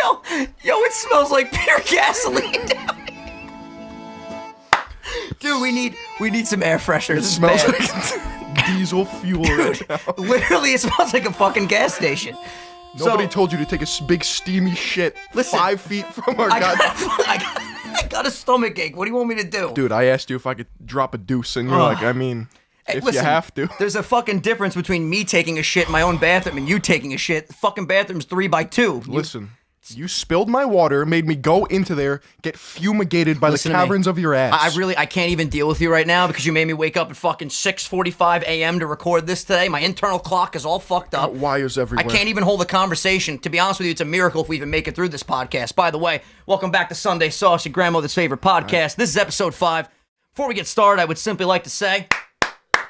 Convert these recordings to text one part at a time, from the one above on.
Yo, it smells like pure gasoline down here. Dude, we need some air fresheners. It smells like diesel fuel right now. Literally, it smells like a fucking gas station. Nobody told you to take a big steamy shit 5 feet from our I got a stomach ache. What do you want me to do? Dude, I asked you if I could drop a deuce, and you're like, I mean, hey, if listen, you have to. There's a fucking difference between me taking a shit in my own bathroom and you taking a shit. The fucking bathroom's 3x2. Listen, you spilled my water, made me go into there, get fumigated by the caverns of your ass. I can't even deal with you right now because you made me wake up at fucking 6:45 a.m. to record this today. My internal clock is all fucked up. Wires everywhere. I can't even hold a conversation. To be honest with you, it's a miracle if we even make it through this podcast. By the way, welcome back to Sunday Sauce, your grandmother's favorite podcast. Right. This is episode 5. Before we get started, I would simply like to say,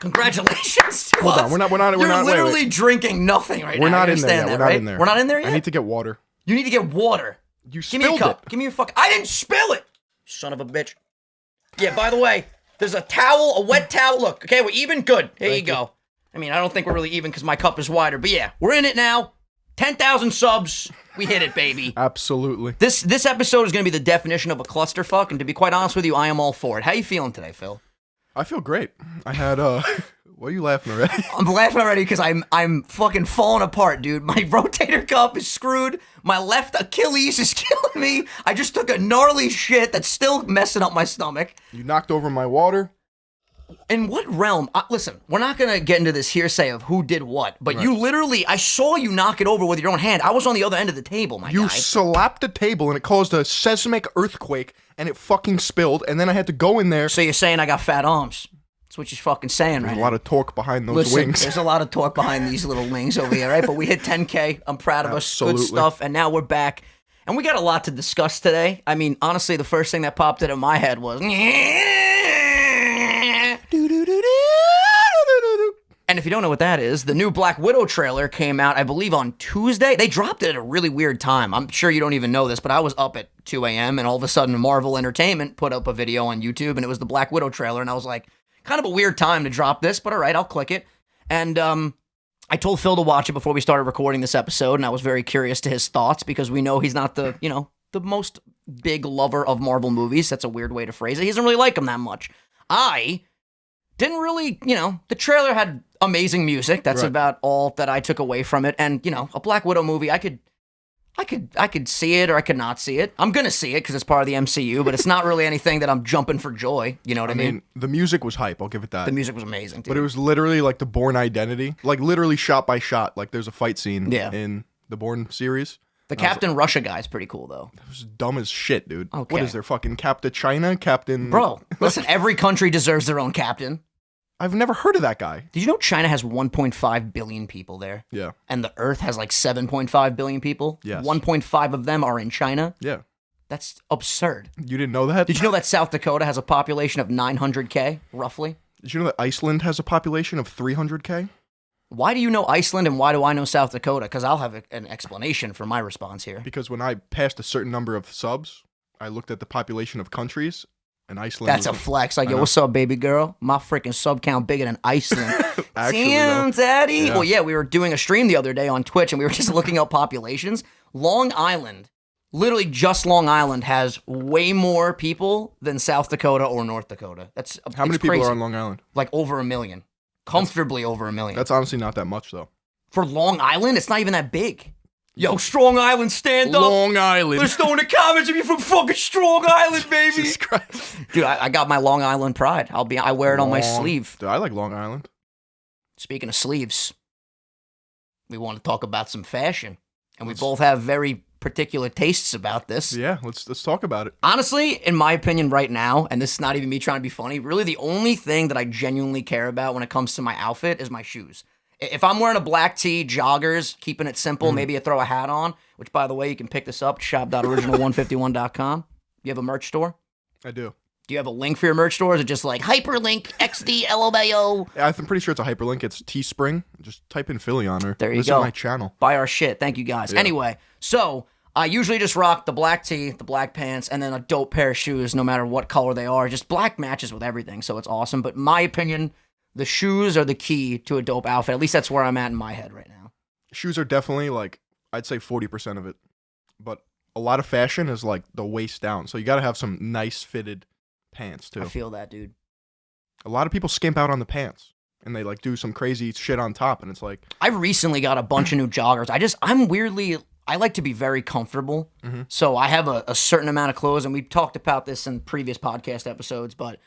congratulations to us. Hold on, we're not. You're literally drinking nothing right now. We're not in there yet. We're not in there. We're not in there yet? I need to get water. You need to get water. You Give me a spilled cup. it. Give me your fuck. I didn't spill it. Son of a bitch. Yeah, by the way, there's a towel, a wet towel. Look, okay, we're even. Good. Here you go. I mean, I don't think we're really even because my cup is wider. But yeah, we're in it now. 10,000 subs. We hit it, baby. Absolutely. This episode is going to be the definition of a clusterfuck. And to be quite honest with you, I am all for it. How you feeling today, Phil? I feel great. I had, Why are you laughing already? I'm laughing already because I'm fucking falling apart, dude. My rotator cuff is screwed. My left Achilles is killing me. I just took a gnarly shit that's still messing up my stomach. You knocked over my water. In what realm? Listen, we're not going to get into this hearsay of who did what, but you literally, I saw you knock it over with your own hand. I was on the other end of the table, my guy. You slapped the table and it caused a seismic earthquake and it fucking spilled, and then I had to go in there. So you're saying I got fat arms? That's what you're fucking saying right now. There's a lot of torque behind those wings. There's a lot of torque behind these little wings over here, right? But we hit 10K. I'm proud of us. Good stuff. And now we're back. And we got a lot to discuss today. I mean, honestly, the first thing that popped into my head was... And if you don't know what that is, the new Black Widow trailer came out, I believe, on Tuesday. They dropped it at a really weird time. I'm sure you don't even know this, but I was up at 2 a.m. and all of a sudden Marvel Entertainment put up a video on YouTube, and it was the Black Widow trailer, and I was like, kind of a weird time to drop this, but all right, I'll click it. And I told Phil to watch it before we started recording this episode, and I was very curious to his thoughts because we know he's not the most big lover of Marvel movies. That's a weird way to phrase it. He doesn't really like them that much. I didn't really, the trailer had amazing music. That's about all that I took away from it. And, a Black Widow movie, I could see it or I could not see it. I'm going to see it because it's part of the MCU, but it's not really anything that I'm jumping for joy. You know what I mean? The music was hype. I'll give it that. The music was amazing, dude. But it was literally like the Bourne Identity. Like literally shot by shot. Like there's a fight scene in the Bourne series. The Captain Russia guy's pretty cool, though. It was dumb as shit, dude. Okay. What is there, fucking Captain China? Captain... Bro, listen, every country deserves their own captain. I've never heard of that guy. Did you know China has 1.5 billion people there? Yeah. And the Earth has like 7.5 billion people? Yes. 1.5 of them are in China? Yeah. That's absurd. You didn't know that? Did you know that South Dakota has a population of 900K, roughly? Did you know that Iceland has a population of 300K? Why do you know Iceland and why do I know South Dakota? Because I'll have an explanation for my response here. Because when I passed a certain number of subs, I looked at the population of countries, and Iceland That's a flex. Like, yo, what's up, baby girl? My freaking sub count bigger than Iceland. Actually, damn, though. daddy. Yeah. Well, yeah, we were doing a stream the other day on Twitch, and we were just looking up populations. Long Island, literally just Long Island, has way more people than South Dakota or North Dakota. How many people are on Long Island? Like over 1 million. Comfortably over 1 million. That's honestly not that much, though. For Long Island, it's not even that big. Yo, Strong Island, stand up. Long Island. Let's know in the comments if you're from fucking Strong Island, baby. Jesus Christ. Dude, I got my Long Island pride. I wear it on my sleeve. Dude, I like Long Island. Speaking of sleeves, we want to talk about some fashion. And we both have very particular tastes about this. Yeah, let's talk about it. Honestly, in my opinion right now, and this is not even me trying to be funny, really the only thing that I genuinely care about when it comes to my outfit is my shoes. If I'm wearing a black tee, joggers, keeping it simple, maybe I throw a hat on, which, by the way, you can pick this up, shop.original151.com. You have a merch store? I do. Do you have a link for your merch store, or is it just like hyperlink XDLOBO? Yeah, I'm pretty sure it's a hyperlink. It's Teespring. Just type in Philion or there you visit go. my channel. Buy our shit. Thank you, guys. Yeah. Anyway, so I usually just rock the black tee, the black pants, and then a dope pair of shoes, no matter what color they are. Just black matches with everything, so it's awesome. But in my opinion, the shoes are the key to a dope outfit. At least that's where I'm at in my head right now. Shoes are definitely, like, I'd say 40% of it. But a lot of fashion is like the waist down. So you got to have some nice fitted pants too. I feel that, dude. A lot of people skimp out on the pants and they like do some crazy shit on top, and it's like, I recently got a bunch of new joggers. I like to be very comfortable. Mm-hmm. So I have a certain amount of clothes, and we've talked about this in previous podcast episodes, but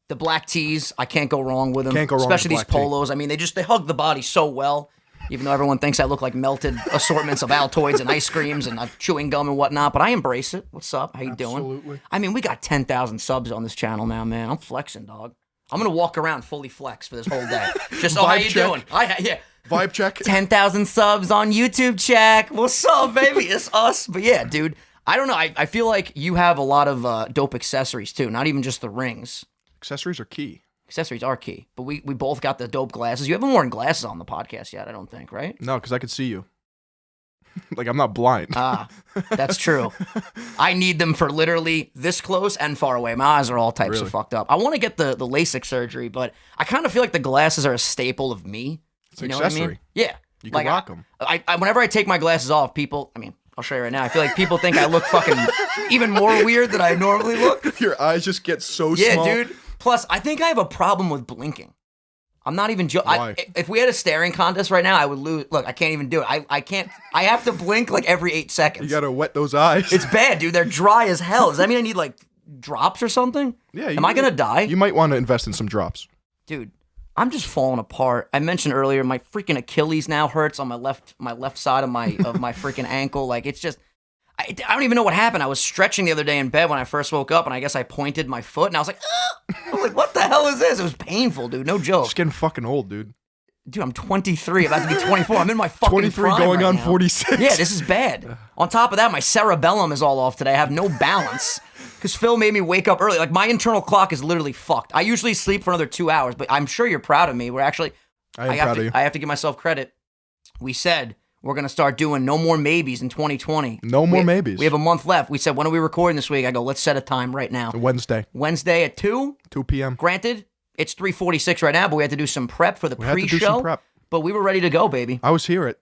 the black tees, I can't go wrong with them. Can't go wrong Especially with these polos. I mean, they hug the body so well. Even though everyone thinks I look like melted assortments of Altoids and ice creams and chewing gum and whatnot, but I embrace it. What's up? How you doing? Absolutely. I mean, we got 10,000 subs on this channel now, man. I'm flexing, dog. I'm gonna walk around fully flex for this whole day. Just, how you doing? Yeah. Vibe check. 10,000 subs on YouTube, check. What's up, baby? It's us. But yeah, dude, I don't know. I feel like you have a lot of dope accessories, too. Not even just the rings. Accessories are key. Accessories are key. But we both got the dope glasses. You haven't worn glasses on the podcast yet, I don't think, right? No, because I could see you. Like, I'm not blind. That's true. I need them for literally this close and far away. My eyes are all types of fucked up. I want to get the LASIK surgery, but I kind of feel like the glasses are a staple of me. It's an accessory. What I mean? Yeah. You can rock them. I whenever I take my glasses off, people, I mean, I'll show you right now. I feel like people think I look fucking even more weird than I normally look. Your eyes just get so small. Yeah, dude. Plus, I think I have a problem with blinking. I'm not even joking. Why? If we had a staring contest right now, I would lose. Look, I can't even do it. I can't. I have to blink like every 8 seconds. You gotta wet those eyes. It's bad, dude. They're dry as hell. Does that mean I need like drops or something? Yeah. Am I gonna die? You might want to invest in some drops. Dude, I'm just falling apart. I mentioned earlier my freaking Achilles now hurts on my left side of my freaking ankle. Like, it's just, I don't even know what happened. I was stretching the other day in bed when I first woke up, and I guess I pointed my foot, and I was like, ugh! I was like, what the hell is this? It was painful, dude. No joke. Just getting fucking old, dude. Dude, I'm 23, about to be 24. I'm in my fucking 23 prime going right on now. 46. Yeah, this is bad. On top of that, my cerebellum is all off today. I have no balance because Phil made me wake up early. Like, my internal clock is literally fucked. I usually sleep for another 2 hours, but I'm sure you're proud of me. We're actually, I am proud of you. I have to give myself credit. We said we're going to start doing no more maybes in 2020. No more maybes. We have a month left. We said, when are we recording this week? I go, let's set a time right now. Wednesday. Wednesday at 2? 2 p.m. Granted, it's 3:46 right now, but we had to do some prep for the pre-show. We had to do some prep. But we were ready to go, baby. I was here at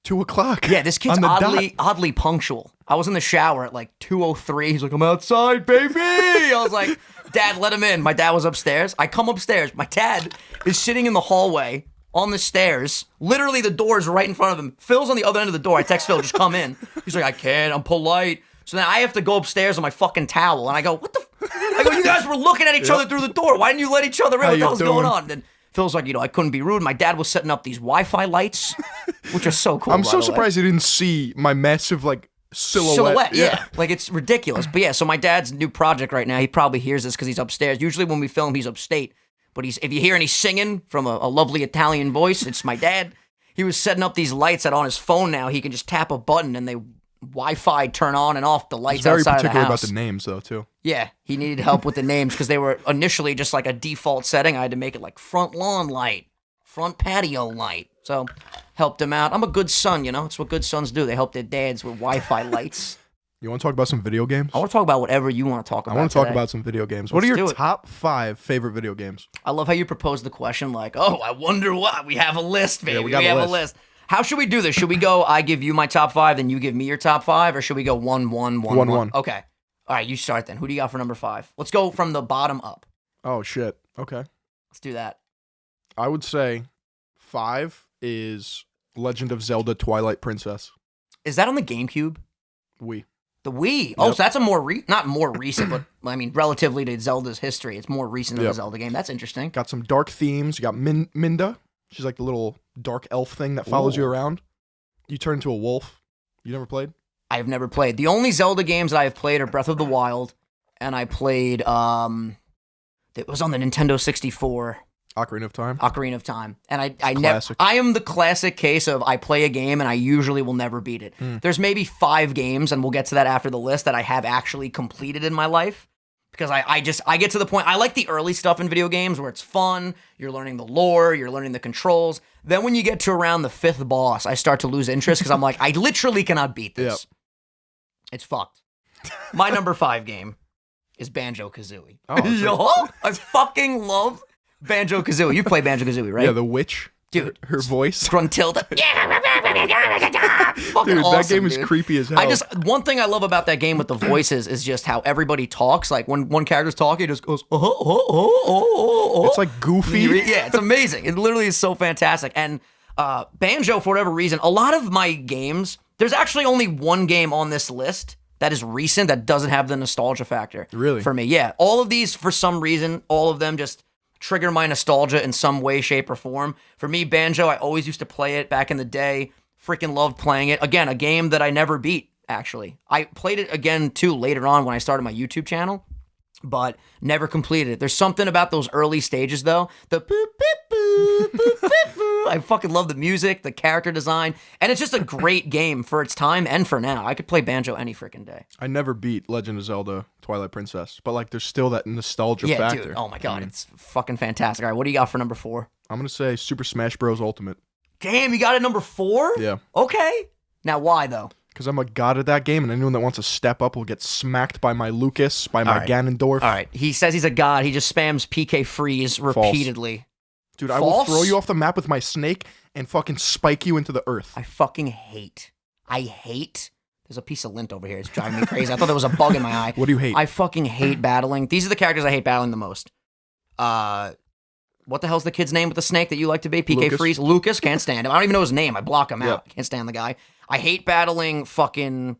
2 o'clock. Yeah, this kid's oddly punctual. I was in the shower at like 2:03. He's like, I'm outside, baby. I was like, Dad, let him in. My dad was upstairs. I come upstairs. My dad is sitting in the hallway on the stairs. Literally, the door is right in front of him. Phil's on the other end of the door. I text Phil, just come in. He's like, I can't. I'm polite. So then I have to go upstairs on my fucking towel. And I go, what the I go, you guys were looking at each other through the door. Why didn't you let each other in? What the hell's going on? And then Phil's like, I couldn't be rude. My dad was setting up these Wi-Fi lights, which are so cool. I'm so surprised you didn't see my massive, like, silhouette. Yeah. Like, it's ridiculous. But yeah, so my dad's new project right now, he probably hears this because he's upstairs. Usually when we film, he's upstate. But if you hear any singing from a lovely Italian voice, it's my dad. He was setting up these lights that on his phone now, he can just tap a button and they Wi-Fi turn on and off the lights outside of the house. He's very particular about the names, though, too. Yeah, he needed help with the names because they were initially just like a default setting. I had to make it like front lawn light, front patio light. So, helped him out. I'm a good son, It's what good sons do. They help their dads with Wi-Fi lights. You want to talk about some video games? I want to talk about whatever you want to talk about. I want to talk about some video games. What are your top 5 favorite video games? I love how you proposed the question like, oh, I wonder what. We have a list, baby. Yeah, we have a list. How should we do this? Should we go, I give you my top 5, then you give me your top 5? Or should we go 1, 1, 1, 1? Okay. All right, you start then. Who do you got for number 5? Let's go from the bottom up. Oh, shit. Okay. Let's do that. I would say 5 is Legend of Zelda Twilight Princess. Is that on the GameCube? Wii. The Wii? Yep. Oh, so that's a not more recent, but I mean, relatively to Zelda's history, it's more recent than the Zelda game. That's interesting. Got some dark themes. You got Minda. She's like the little dark elf thing that follows you around. You turn into a wolf. You never played? I have never played. The only Zelda games that I have played are Breath of the Wild, and I played, it was on the Nintendo 64. Ocarina of Time. Ocarina of Time. And I am the classic case of I play a game and I usually will never beat it. There's maybe 5 games, and we'll get to that after the list, that I have actually completed in my life. Because I get to the point, I like the early stuff in video games where it's fun, you're learning the lore, you're learning the controls. Then when you get to around the 5th boss, I start to lose interest because I'm like, I literally cannot beat this. Yep. It's fucked. My number 5 game is Banjo Kazooie. Oh, Yo, I fucking love Banjo Kazooie. You play Banjo Kazooie, right? Yeah, the witch Dude, Her voice. Gruntilda. Dude, Fucking awesome, that game is dude. creepy as hell. One thing I love about that game with the voices is just how everybody talks. Like when one character's talking, it just goes, It's like Goofy. Yeah, it's amazing. It literally is so fantastic. And Banjo, for whatever reason, a lot of my games, there's actually only one game on this list that is recent that doesn't have the nostalgia factor. Really? For me, yeah. All of these, for some reason, all of them just trigger my nostalgia in some way, shape, or form. For me, Banjo, I always used to play it back in the day. Freaking loved playing it. Again, a game that I never beat, actually. I played it again, too, later on when I started my YouTube channel, but never completed it. There's something about those early stages, though. The boop, boop, boop, boop, boop, boop. I fucking love the music, the character design, and it's just a great game for its time and for now. I could play Banjo any freaking day. I never beat Legend of Zelda Twilight Princess, but like there's still that nostalgia Yeah, factor. dude. Oh, my God. It's fucking fantastic. All right, what do you got for number 4? I'm going to say Super Smash Bros. Ultimate. Damn, you got it number 4? Yeah. Okay. Now, why, though? Because I'm a god at that game, and anyone that wants to step up will get smacked by my Lucas, by my right. Ganondorf. All right. He says he's a god. He just spams PK freeze repeatedly. Dude, I will False? throw you off the map with my snake and fucking spike you into the earth. I fucking hate. There's a piece of lint over here. It's driving me crazy. I thought there was a bug in my eye. What do you hate? I fucking hate battling. These are the characters I hate battling the most. What the hell's the kid's name with the snake that you like to be? PK Lucas. Freeze. Lucas, can't stand him. I don't even know his name. I block him out. Yep. Can't stand the guy. I hate battling fucking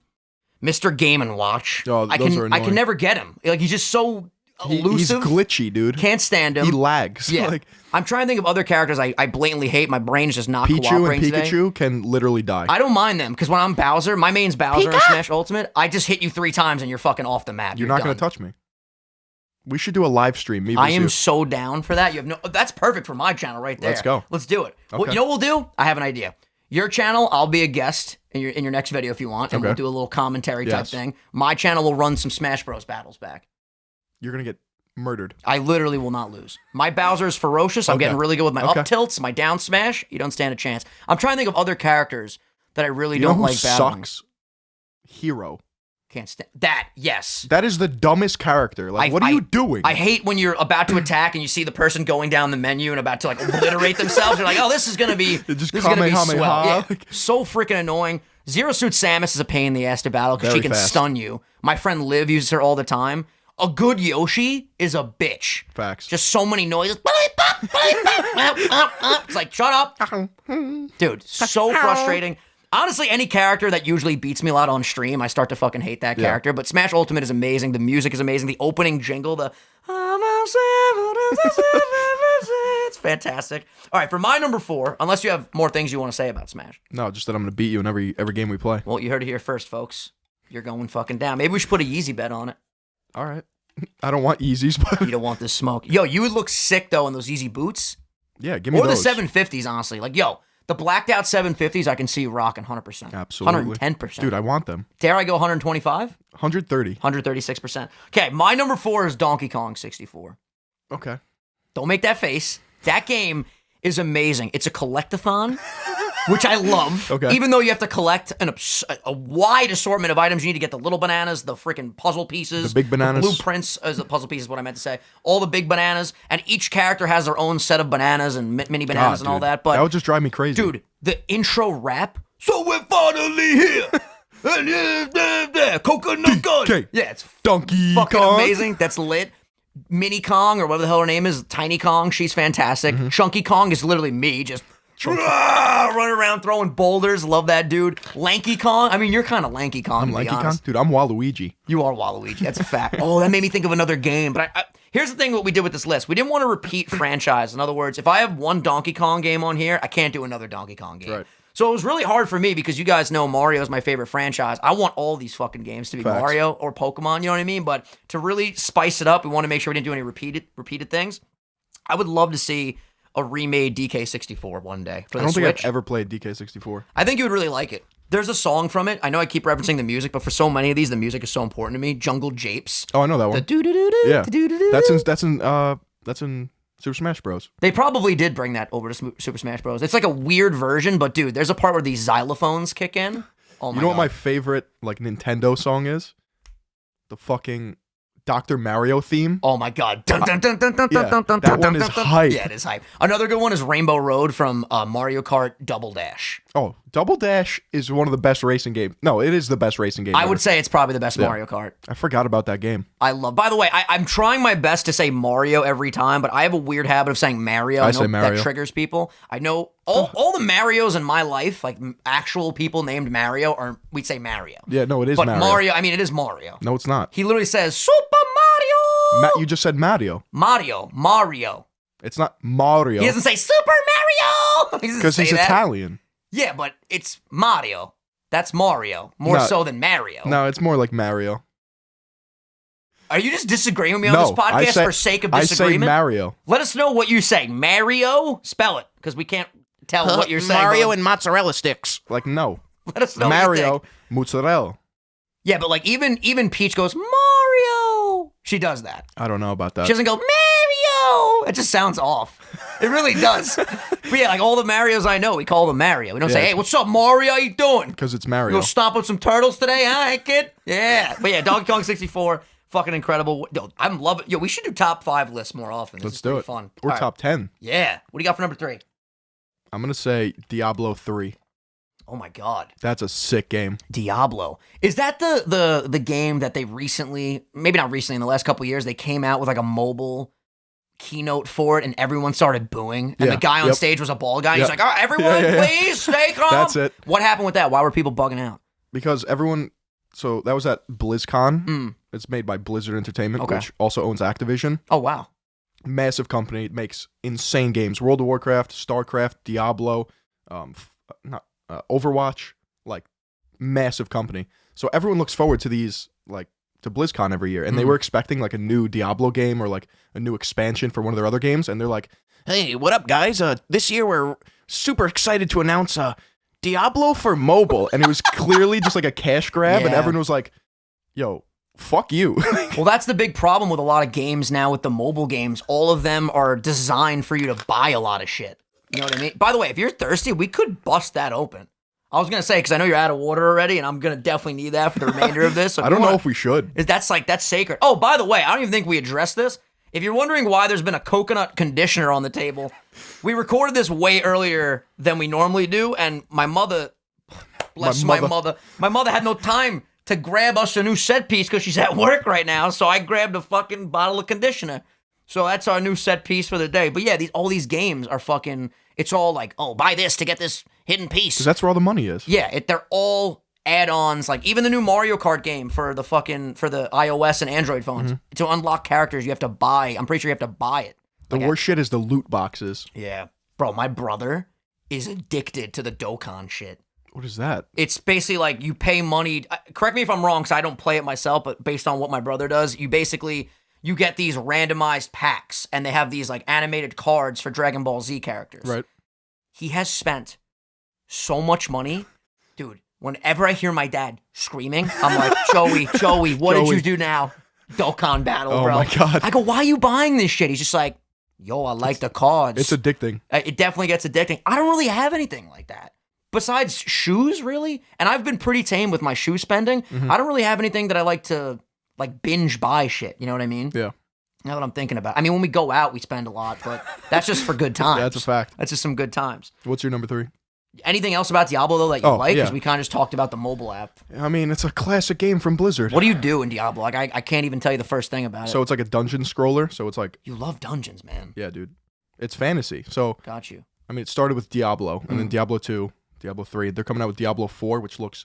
Mr. Game & Watch. Oh, I those are can annoying. never get him. Like, he's just so He's elusive. glitchy, dude. Can't stand him. He lags. Yeah. Like, I'm trying to think of other characters I blatantly hate. My brain's just not Pichu and cooperating today. Pikachu can literally die. I don't mind them, because when I'm Bowser, my main's Bowser in Smash Ultimate, I just hit you 3 times and you're fucking off the map. You're not going to touch me. We should do a live stream. Me I versus am you. so down for that. You have no. That's perfect for my channel right there. Let's go. Let's do it. Well, Okay. you know what we'll do? I have an idea. Your channel, I'll be a guest in your next video if you want, and Okay. we'll do a little commentary type Yes. thing. My channel will run some Smash Bros. Battles back. You're going to get murdered. I literally will not lose. My Bowser is ferocious. I'm Okay. getting really good with my Okay. up tilts, my down smash. You don't stand a chance. I'm trying to think of other characters that I really You know don't who like battling. sucks? Hero. Can't stand that. Yes. That is the dumbest character. Like, what are you doing? I hate when you're about to attack and you see the person going down the menu and about to like obliterate themselves. You're like, oh, this is gonna be Just this is gonna be Kamehameha. swell. Yeah. Like- So freaking annoying. Zero Suit Samus is a pain in the ass to battle because she Very can fast. stun you. My friend Liv uses her all the time. A good Yoshi is a bitch. Facts. Just so many noises. It's like, shut up. Dude, so frustrating. Honestly, any character that usually beats me a lot on stream, I start to fucking hate that character. But Smash Ultimate is amazing. The music is amazing. The opening jingle, it's fantastic. All right, for my number 4, unless you have more things you want to say about Smash. No, just that I'm going to beat you in every game we play. Well, you heard it here first, folks. You're going fucking down. Maybe we should put a Yeezy bet on it. All right. I don't want Yeezys, but You don't want this smoke. Yo, you would look sick, though, in those Yeezy boots. yeah, give me Or those. the 750s, honestly. Like, yo, the blacked out 750s, I can see you rocking 100%. Absolutely. 110%. Dude, I want them. Dare I go 125? 130. 136%. Okay, my number 4 is Donkey Kong 64. Okay. Don't make that face. That game is amazing. It's a collectathon, which I love. Okay. Even though you have to collect a wide assortment of items. You need to get the little bananas, the freaking puzzle pieces. The big bananas. Blueprints as the puzzle pieces, what I meant to say. All the big bananas. And each character has their own set of bananas and mini bananas and all dude. that. But that would just drive me crazy. dude, the intro rap. So we're finally here. Coconut gun. DK. Yeah, it's Donkey fucking Kong. amazing. That's lit. Mini Kong, or whatever the hell her name is, Tiny Kong, she's fantastic. Mm-hmm. Chunky Kong is literally me, just running around throwing boulders. Love that dude. Lanky Kong, I mean, you're kind of Lanky Kong, to be Lanky Kong? honest. Dude, I'm Waluigi. You are Waluigi. That's a fact. Oh, that made me think of another game. But here's the thing: what we did with this list, we didn't want to repeat franchise. In other words, if I have one Donkey Kong game on here, I can't do another Donkey Kong game. Right. So it was really hard for me because you guys know Mario is my favorite franchise. I want all these fucking games to be Facts. Mario or Pokemon. You know what I mean? But to really spice it up, we want to make sure we didn't do any repeated things. I would love to see a remade DK64 one day for the I don't Switch. think I've ever played DK64. I think you would really like it. There's a song from it. I know I keep referencing the music, but for so many of these, the music is so important to me. Jungle Japes. Oh, I know that The one. doo-doo-doo-doo, Yeah. doo-doo-doo-doo. That's in Super Smash Bros. They probably did bring that over to Super Smash Bros. It's like a weird version, but dude, there's a part where these xylophones kick in. Oh my You know what God. my favorite like Nintendo song is? The fucking Dr. Mario theme. Oh my god. Dun, dun, dun, dun, dun, Yeah, dun, dun, that dun, one dun, is dun, dun. hype. Yeah, it is hype. Another good one is Rainbow Road from Mario Kart Double Dash. Oh, Double Dash is one of the best racing games. No, it is the best racing game I ever. would say it's probably the best Mario Kart. I forgot about that game. By the way, I'm trying my best to say Mario every time, but I have a weird habit of saying Mario. I know say Mario. That triggers people. I know all the Marios in my life, like actual people named Mario, or we'd say Mario. Yeah, no, it is But Mario. I mean, it is Mario. No, it's not. He literally says, Super Mario! You just said Mario. Mario. It's not Mario. He doesn't say Super Mario! Because he's Italian. Yeah, but it's Mario. That's Mario. More so than Mario. No, it's more like Mario. Are you just disagreeing with me on this podcast for sake of disagreement? I say Mario. Let us know what you say. Mario? Spell it, because we can't tell what you're saying. Mario and mozzarella sticks. Like, no. Let us know what you Mario, think. mozzarella. Yeah, but like even Peach goes, Mario. She does that. I don't know about that. She doesn't go, Mario. It just sounds off. It really does. But yeah, like all the Marios I know, we call them Mario. We don't say, hey, what's up, Mario? How you doing? Because it's You Mario. go stomp on some turtles today, huh, hey, kid? Yeah. But yeah, Donkey Kong 64, fucking incredible. Yo, I'm loving. Yo, we should do top 5 lists more often. This Let's is do pretty it. fun. Or All top 10. Yeah. What do you got for number 3? I'm going to say Diablo 3. Oh my god. That's a sick game. Diablo. Is that the game that they recently, maybe not recently, in the last couple of years, they came out with like a mobile keynote for it and everyone started booing and the guy on stage was a ball guy. He's like, all right, everyone, please stay calm. That's it. What happened with that? Why were people bugging out? Because everyone, so that was at BlizzCon. It's made by Blizzard Entertainment, which also owns Activision. Oh, wow. Massive company. It makes insane games. World of Warcraft, StarCraft, Diablo, Overwatch, like massive company. So everyone looks forward to these, like, to BlizzCon every year. And they were expecting like a new Diablo game or like a new expansion for one of their other games. And they're like, Hey, what up, guys? This year we're super excited to announce Diablo for mobile. and it was clearly just like a cash grab. And Yeah. everyone was like, yo, fuck you. Well, that's the big problem with a lot of games now with the mobile games. All of them are designed for you to buy a lot of shit. You know what I mean? By the way, if you're thirsty, we could bust that open. I was going to say, because I know you're out of water already, and I'm going to definitely need that for the remainder of this. So I don't know if we should. That's sacred. Oh, by the way, I don't even think we addressed this. If you're wondering why there's been a coconut conditioner on the table, we recorded this way earlier than we normally do, and my mother, bless my mother had no time to grab us a new set piece because she's at work right now, so I grabbed a fucking bottle of conditioner. So that's our new set piece for the day. But yeah, all these games are fucking, it's all like, oh, buy this to get this hidden piece. Because that's where all the money is. Yeah, they're all add-ons. Like even the new Mario Kart game for the iOS and Android phones. To unlock characters, you have to buy. I'm pretty sure you have to buy it. The worst shit is the loot boxes. Yeah. Bro, my brother is addicted to the Dokkan shit. What is that? It's basically like you pay money. Correct me if I'm wrong, because I don't play it myself, but based on what my brother does, you get these randomized packs, and they have these like animated cards for Dragon Ball Z characters. Right. He has spent so much money. Dude, whenever I hear my dad screaming, I'm like, Joey, what did you do now? Dokkan battle, bro. Oh my God. I go, why are you buying this shit? He's just like, yo, I like the cards. It's addicting. It definitely gets addicting. I don't really have anything like that. Besides shoes, really. And I've been pretty tame with my shoe spending. I don't really have anything that I like to like binge buy shit. You know what I mean? Yeah. Now that I'm thinking about it. I mean, when we go out, we spend a lot, but that's just for good times. Yeah, that's a fact. That's just some good times. What's your number 3? Anything else about Diablo, though, that you like? Yeah. Because we kind of just talked about the mobile app. I mean, it's a classic game from Blizzard. What do you do in Diablo? Like, I can't even tell you the first thing about it. So it's like a dungeon scroller. So it's like, You love dungeons, man. yeah, dude. It's fantasy. So, Got you. I mean, it started with Diablo and then Diablo 2, Diablo 3. They're coming out with Diablo 4, which looks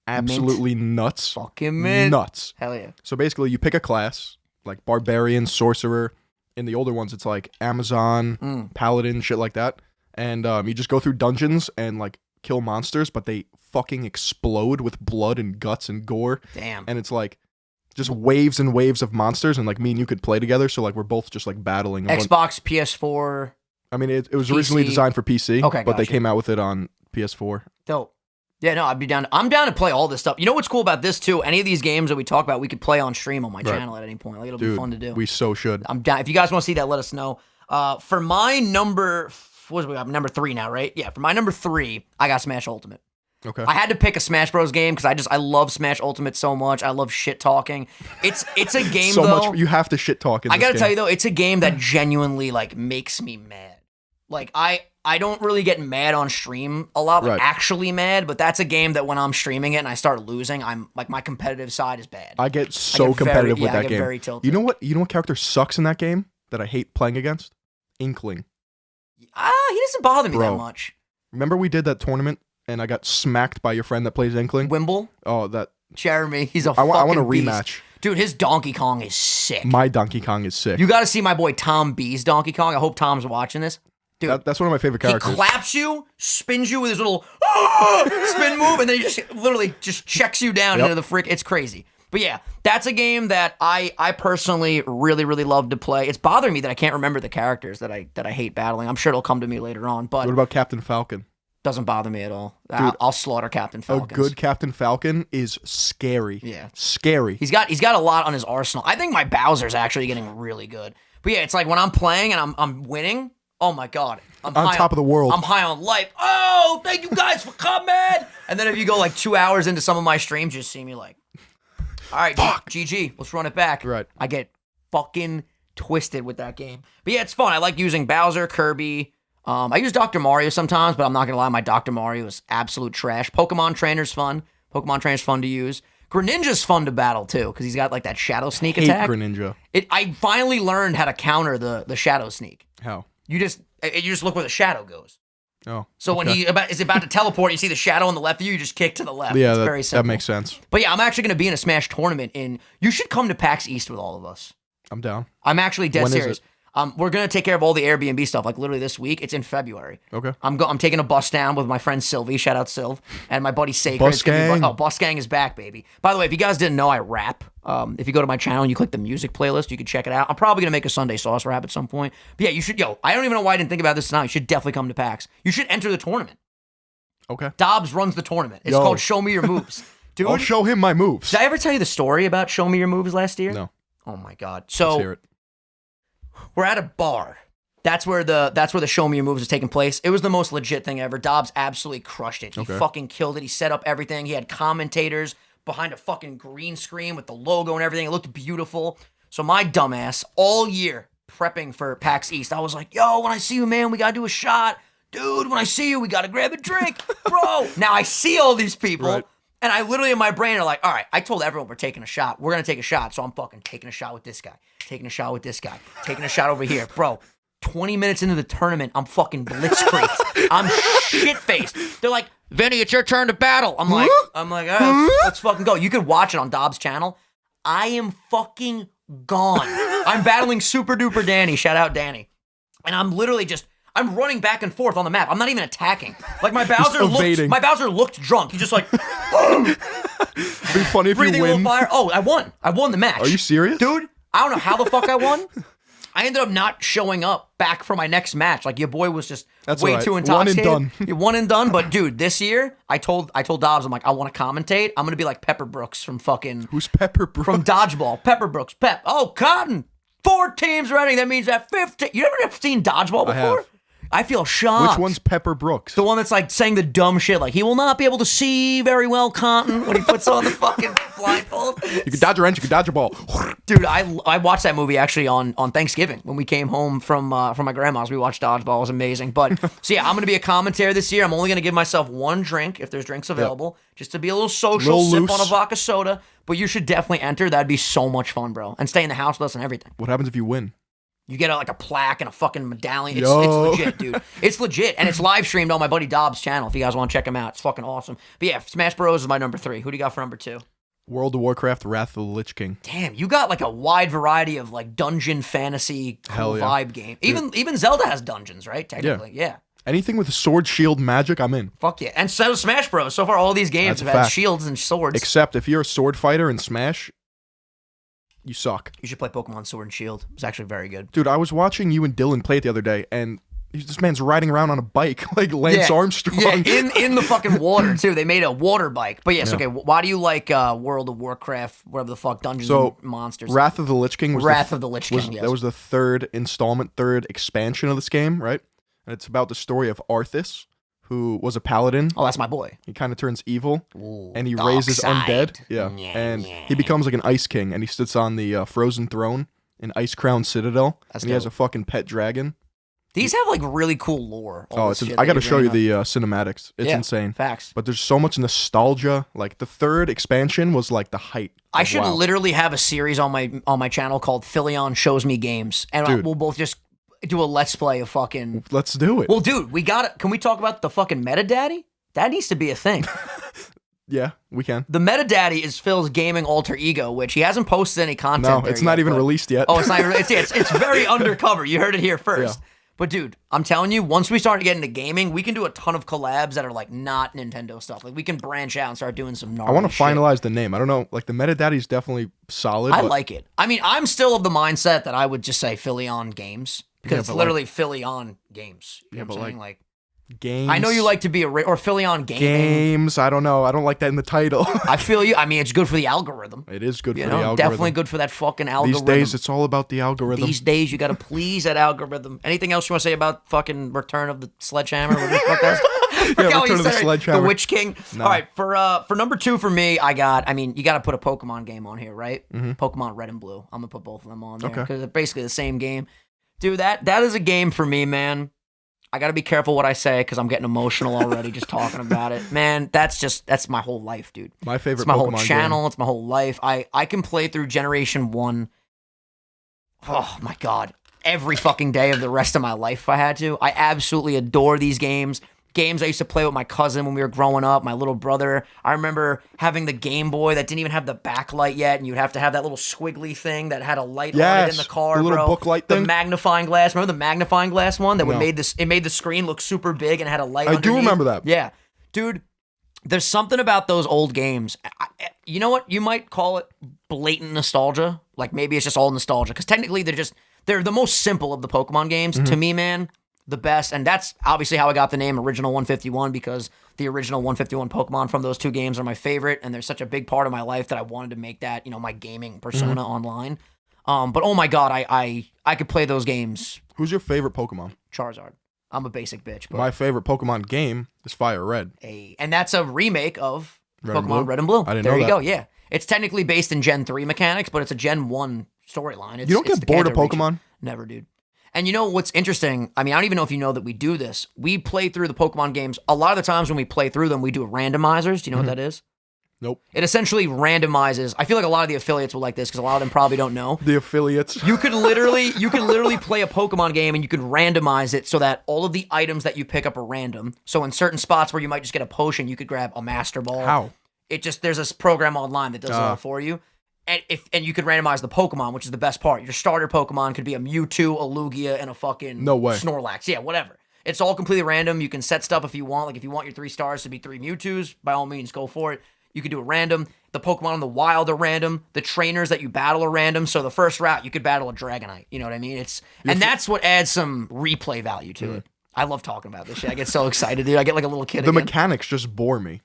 absolutely nuts. Fucking mint. Nuts. Hell yeah. So basically, you pick a class, like Barbarian, Sorcerer. In the older ones, it's like Amazon, Paladin, shit like that. And you just go through dungeons and like kill monsters, but they fucking explode with blood and guts and gore. Damn. And it's like just waves and waves of monsters, and like me and you could play together. So like we're both just like battling. Xbox, PS4. I mean, it was PC. originally designed for PC, Okay, but they gotcha. came out with it on PS4. Dope. Yeah, no, I'd be down. I'm down to play all this stuff. You know what's cool about this too? Any of these games that we talk about, we could play on stream on my channel at any point. Like it'll be fun to do. We so should. I'm down. If you guys want to see that, let us know. For my number, what is we got? Number 3 now, right? Yeah. For my number 3, I got Smash Ultimate. Okay. I had to pick a Smash Bros game because I love Smash Ultimate so much. I love shit talking. It's a game so though. much you have to shit talk in I this gotta game. tell you though, it's a game that genuinely like makes me mad. Like I don't really get mad on stream a lot, like Right. actually mad, but that's a game that when I'm streaming it and I start losing, I'm like my competitive side is bad. I get so get competitive with I that get game. very tilted. You know what character sucks in that game that I hate playing against? Inkling. He doesn't bother me that Bro. much. Remember we did that tournament and I got smacked by your friend that plays Inkling? Wimble, Oh, that Jeremy, he's a I want a fucking beast. rematch. Dude, his Donkey Kong is sick. My Donkey Kong is sick. You got to see my boy Tom B's Donkey Kong. I hope Tom's watching this. Dude, That's one of my favorite he characters. claps you, spins you with his little spin move, and then he just literally just checks you down Yep. into the frick. It's crazy. But yeah, that's a game that I personally really, really love to play. It's bothering me that I can't remember the characters that I hate battling. I'm sure it'll come to me later on, but What about Captain Falcon? doesn't bother me at all. I'll slaughter Captain Falcons. A good Captain Falcon is scary. Yeah. Scary. He's got a lot on his arsenal. I think my Bowser's actually getting really good. But yeah, it's like when I'm playing and I'm winning, oh my god. I'm on high top of the world. I'm high on life. Oh, thank you guys for coming. And then if you go like 2 hours into some of my streams, you just see me like, all right, GG, let's run it back. Right. I get fucking twisted with that game. But yeah, it's fun. I like using Bowser, Kirby. I use Dr. Mario sometimes, but I'm not going to lie, my Dr. Mario is absolute trash. Pokemon Trainer's fun. Pokemon Trainer's fun to use. Greninja's fun to battle too, because he's got like that Shadow Sneak Hate attack. Greninja. I finally learned how to counter the Shadow Sneak. How? You just look where the shadow goes. Oh. So when he is about to teleport, you see the shadow on the left of you, you just kick to the left. Yeah, it's that, very simple. that makes sense. But yeah, I'm actually going to be in a Smash tournament you should come to PAX East with all of us. I'm down. I'm actually dead When is serious. We're going to take care of all the Airbnb stuff, like literally this week. It's in February. Okay. I'm taking a bus down with my friend Sylvie, shout out Sylv, and my buddy Sacred. Bus It's gonna be gang. Bus Gang is back, baby. By the way, if you guys didn't know, I rap. If you go to my channel and you click the music playlist, you can check it out. I'm probably going to make a Sunday Sauce rap at some point. But yeah, you should, I don't even know why I didn't think about this tonight. You should definitely come to PAX. You should enter the tournament. Okay. Dobbs runs the tournament. It's Yo. called Show Me Your Moves. Dude, I'll show him my moves. did I ever tell you the story about Show Me Your Moves last year? No. Oh my God. Let's So hear it. we're at a bar. That's where the Show Me Your Moves is taking place. It was the most legit thing ever. Dobbs absolutely crushed it. He Okay. fucking killed it. He set up everything. He had commentators behind a fucking green screen with the logo and everything. It looked beautiful. So my dumbass, all year prepping for PAX East, I was like, yo, when I see you, man, we gotta do a shot. Dude, when I see you, we gotta grab a drink. Bro. Now I see all these people. Right. And I literally in my brain are like, all right, I told everyone we're taking a shot. We're going to take a shot. So I'm fucking taking a shot with this guy, taking a shot with this guy, taking a shot over here. Bro, 20 minutes into the tournament, I'm fucking blitzkrieged. I'm shit-faced. They're like, Vinny, it's your turn to battle. I'm like, all right, let's fucking go. You could watch it on Dobbs' channel. I am fucking gone. I'm battling Super Duper Danny. Shout out Danny. And I'm literally just... I'm running back and forth on the map. I'm not even attacking. Like my evading. Bowser looked drunk. He just like It'd be funny if breathing you a little win. fire. Oh, I won. I won the match. Are you serious? Dude, I don't know how the fuck I won. I ended up not showing up back for my next match. Like your boy was just That's way all right. too One and intoxicated. done. You're one and done. But dude, this year I told Dobbs, I'm like, I want to commentate. I'm gonna be like Pepper Brooks from fucking Who's Pepper Brooks? from Dodgeball. Pepper Brooks. Pep. Oh, Cotton. 4 teams running. That means that 15. You ever seen Dodgeball before? I have. I feel shocked. Which one's Pepper Brooks? The one that's like saying the dumb shit, like he will not be able to see very well, Cotton, when he puts on the fucking blindfold. You can dodge a wrench, you can dodge a ball. Dude, I watched that movie actually on Thanksgiving when we came home from my grandma's. We watched Dodgeball. It was amazing. But so yeah, I'm gonna be a commentator this year. I'm only gonna give myself one drink if there's drinks available, just to be a little social, Little sip loose. on a vodka soda. But you should definitely enter. That'd be so much fun, bro. And stay in the house with us and everything. What happens if you win? You get like a plaque and a fucking medallion. It's Yo. legit, dude. It's legit. And it's live streamed on my buddy Dobbs' channel if you guys want to check him out. It's fucking awesome. But yeah, Smash Bros. Is my number 3. Who do you got for number 2? World of Warcraft, Wrath of the Lich King. Damn, you got like a wide variety of like dungeon fantasy cool Hell yeah. vibe game. Even Zelda has dungeons, right? Technically, yeah. Anything with sword, shield, magic, I'm in. Fuck yeah. And so Smash Bros. So far, all these games That's a have had fact. shields and swords. Except if you're a sword fighter in Smash, you suck. You should play Pokemon Sword and Shield. It's actually very good. Dude, I was watching you and Dylan play it the other day, and this man's riding around on a bike like Lance Armstrong. Yeah, in the fucking water, too. They made a water bike. But yes, Yeah. okay, why do you like World of Warcraft, whatever the fuck, Dungeons So, and Monsters? Wrath of the Lich King was Wrath of the Lich King, was, yes. That was the third installment, third expansion of this game, right? And it's about the story of Arthas, who was a paladin. Oh, that's my boy. He kind of turns evil, Ooh, and he dark raises side. undead. Yeah, and he becomes like an ice king, and he sits on the frozen throne in Ice Crown Citadel, That's and he has dope. a fucking pet dragon. These have like really cool lore. Oh, I got to show you the cinematics. It's Yeah, insane. facts. But there's so much nostalgia. Like the third expansion was like the height. I should WoW. literally have a series on my channel called Philion Shows Me Games, and Dude. we'll both just do a let's play of fucking. Let's do it. Well, dude, we got it. Can we talk about the fucking meta daddy? That needs to be a thing. Yeah, we can. The meta daddy is Phil's gaming alter ego, which he hasn't posted any content. No, there it's not yet, even but- released yet. Oh, it's not even. It's very undercover. You heard it here first. Yeah. But dude, I'm telling you, once we start getting into gaming, we can do a ton of collabs that are like not Nintendo stuff. Like we can branch out and start doing some gnarly I want to shit. finalize the name. I don't know. Like the Meta Daddy's definitely solid. I but like it. I mean, I'm still of the mindset that I would just say Philion Games because Yeah, it's but literally Philion Games. You know but what I'm saying? Like, games. I know you like to be or Philion Gaming. games. I don't know. I don't like that in the title. I feel you. I mean, it's good for the algorithm. It is good You for know, the algorithm. definitely good for that fucking These algorithm. days, it's all about the algorithm. These days, you got to please that algorithm. Anything else you want to say about fucking Return of the Sledgehammer? What the fuck that's? Yeah, Forgot what you Return of the said. Sledgehammer. The Witch King. No. All right, for number 2 for me, I mean, you got to put a Pokemon game on here, right? Pokemon Red and Blue. I'm gonna put both of them on there Okay. because they're basically the same game. Dude, that is a game for me, man. I got to be careful what I say because I'm getting emotional already just talking about it. Man, that's my whole life, dude. My favorite It's my Pokemon whole game. channel. It's my whole life. I can play through Generation 1. Oh, my God. Every fucking day of the rest of my life if I had to. I absolutely adore these games. Games I used to play with my cousin when we were growing up, my little brother. I remember having the Game Boy that didn't even have the backlight yet, and you'd have to have that little squiggly thing that had a light on it in Yes, the car, the little bro. book light The thing. magnifying glass. Remember the magnifying glass one that No. made the screen look super big and had a light I underneath? do remember that. Yeah. Dude, there's something about those old games. You know what? You might call it blatant nostalgia. Like maybe it's just all nostalgia. Because technically they're the most simple of the Pokemon games. Mm-hmm. To me, man, the best. And that's obviously how I got the name Original 151 because the original 151 Pokemon from those two games are my favorite. And they're such a big part of my life that I wanted to make that, my gaming persona Mm-hmm. online. But oh my God, I could play those games. Who's your favorite Pokemon? Charizard. I'm a basic bitch. But My favorite Pokemon game is Fire Red. and that's a remake of Red and Pokemon Blue? Red and Blue. I didn't there know you that. go. Yeah, it's technically based in Gen 3 mechanics, but it's a Gen 1 storyline. You don't get bored of Pokemon? Never, dude. And you know what's interesting? I mean, I don't even know if you know that we do this. We play through the Pokemon games. A lot of the times when we play through them, we do randomizers. Do you know what that is? Nope. It essentially randomizes. I feel like a lot of the affiliates will like this because a lot of them probably don't know. The affiliates. You could literally play a Pokemon game and you could randomize it so that all of the items that you pick up are random. So in certain spots where you might just get a potion, you could grab a Master Ball. How? There's this program online that does it all for you. And you could randomize the Pokemon, which is the best part. Your starter Pokemon could be a Mewtwo, a Lugia, and a fucking No way. Snorlax. Yeah, whatever. It's all completely random. You can set stuff if you want. Like if you want your 3 stars to be 3 Mewtwo's, by all means, go for it. You could do it random. The Pokemon in the wild are random. The trainers that you battle are random. So the first route, you could battle a Dragonite. You know what I mean? That's what adds some replay value to it. I love talking about this shit. I get so excited, dude. I get like a little kid The again. mechanics just bore me.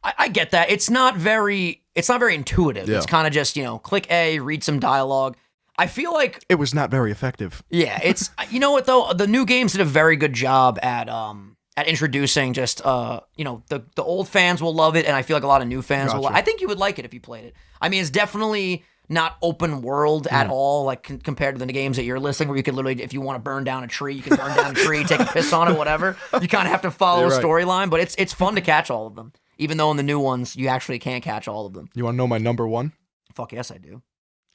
I get that. It's not very intuitive. Yeah. It's kind of just, click A, read some dialogue. I feel like, It was not very effective. yeah, it's, you know what though? The new games did a very good job at introducing just, the old fans will love it. And I feel like a lot of new fans will. Gotcha. I think you would like it if you played it. I mean, it's definitely not open world at all, like compared to the games that you're listing where you could literally, if you want to burn down a tree, you can burn down a tree, take a piss on it, whatever. You kind of have to follow You're a right. storyline, but it's fun to catch all of them. Even though in the new ones, you actually can't catch all of them. You want to know my number one? Fuck yes, I do.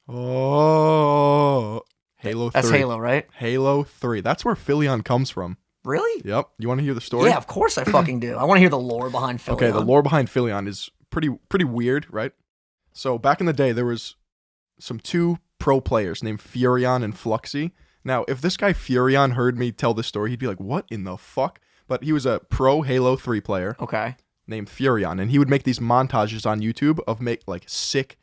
Oh, Halo 3. That's Halo, right? Halo 3. That's where Philion comes from. Really? Yep. You want to hear the story? Yeah, of course I fucking do. I want to hear the lore behind Philion. Okay, the lore behind Philion is pretty weird, right? So back in the day, there was some 2 pro players named Furion and Fluxy. Now, if this guy Furion heard me tell this story, he'd be like, what in the fuck? But he was a pro Halo 3 player Okay. named Furion, and he would make these montages on YouTube of sick,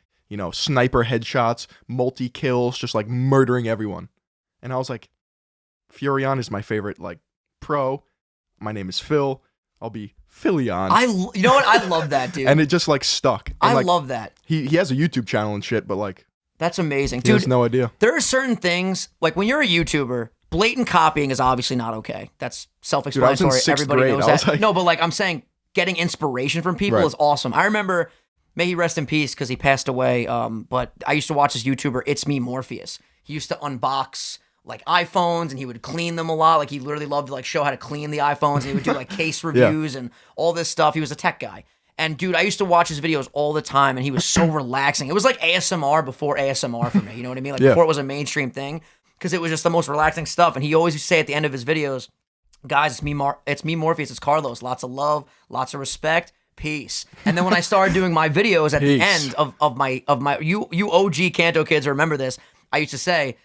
sniper headshots, multi-kills, just like murdering everyone. And I was like, Furion is my favorite, pro. My name is Phil. I'll be Philion. You know what? I love that, dude. And it just stuck. And, I love that. He has a YouTube channel and shit, but That's amazing. he has Dude, no idea. there are certain things, like when you're a YouTuber, blatant copying is obviously not okay. That's self-explanatory. sixth Everybody grade. knows I was that. like- No, but like I'm saying, getting inspiration from people Right. is awesome. I remember, may he rest in peace because he passed away. But I used to watch this YouTuber, It's Me Morpheus. He used to unbox like iPhones and he would clean them a lot. Like he literally loved to like show how to clean the iPhones. And he would do like case reviews and all this stuff. He was a tech guy. And dude, I used to watch his videos all the time and he was so relaxing. It was like ASMR before ASMR for me. You know what I mean? Like before it was a mainstream thing, because it was just the most relaxing stuff. And he always used to say at the end of his videos, guys, it's me Morpheus, it's Carlos. Lots of love, lots of respect, peace. And then when I started doing my videos at the end of my you OG Kanto kids remember this, I used to say,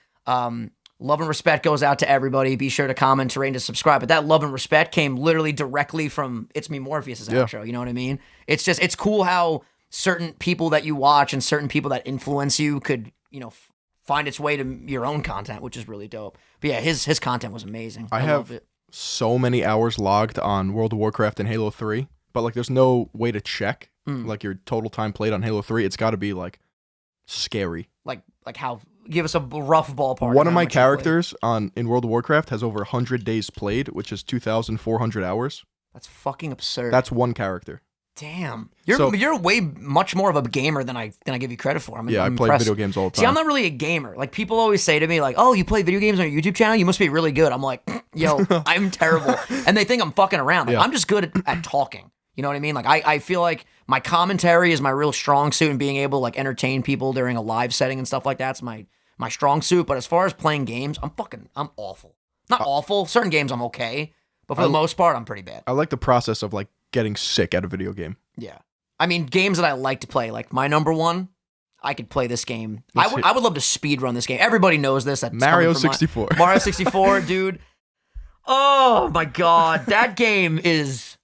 love and respect goes out to everybody. Be sure to comment, to rate, and to subscribe. But that love and respect came literally directly from It's Me Morpheus' outro. You know what I mean? It's just, it's cool how certain people that you watch and certain people that influence you could, you know, find its way to your own content, which is really dope. But yeah, his content was amazing. I have love it. so many hours logged on World of Warcraft and Halo 3, but like there's no way to check like your total time played on Halo 3. It's got to be like scary. Like how, give us a rough ballpark. One of my characters in World of Warcraft has over 100 days played, which is 2,400 hours. That's fucking absurd. That's one character. Damn. You're way much more of a gamer than I give you credit for. I'm I play impressed. video games all the time. See, I'm not really a gamer. Like people always say to me like, "Oh, you play video games on your YouTube channel? You must be really good." I'm like, "Yo, I'm terrible." And they think I'm fucking around. Like I'm just good at talking. You know what I mean? Like I feel like my commentary is my real strong suit, and being able to like entertain people during a live setting and stuff like that's my strong suit. But as far as playing games, I'm awful. Not awful. Certain games I'm okay, but for the most part, I'm pretty bad. I like the process of like getting sick at a video game. Yeah. I mean, games that I like to play, like my number one, I could play this game. I would love to speed run this game. Everybody knows this. That's Mario 64. Mario 64, dude. Oh my God. That game is,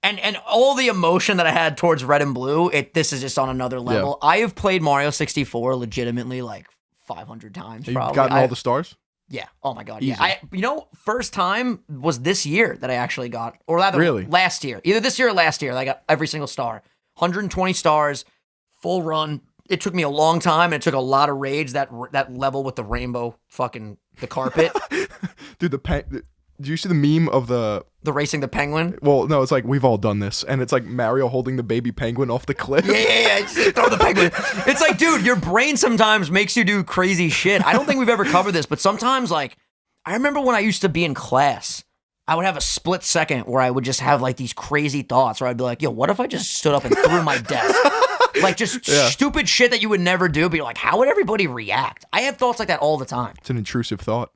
and all the emotion that I had towards Red and Blue, this is just on another level. I have played Mario 64 legitimately like 500 times. You've probably. gotten all the stars? Yeah. Oh my God. Easy. Yeah. First time was this year that I actually got, or rather Really? last year. Either this year or last year, I got every single star. 120 stars, full run. It took me a long time, and it took a lot of rage, that level with the rainbow fucking, the carpet. Dude, did you see the meme of the racing the penguin? Well, no, it's like we've all done this, and it's like Mario holding the baby penguin off the cliff. Yeah. Just throw the penguin. It's like, dude, your brain sometimes makes you do crazy shit. I don't think we've ever covered this, but sometimes, like, I remember when I used to be in class, I would have a split second where I would just have like these crazy thoughts where I'd be like, yo, what if I just stood up and threw my desk? Like just stupid shit that you would never do, but you're like, how would everybody react? I have thoughts like that all the time. It's an intrusive thought.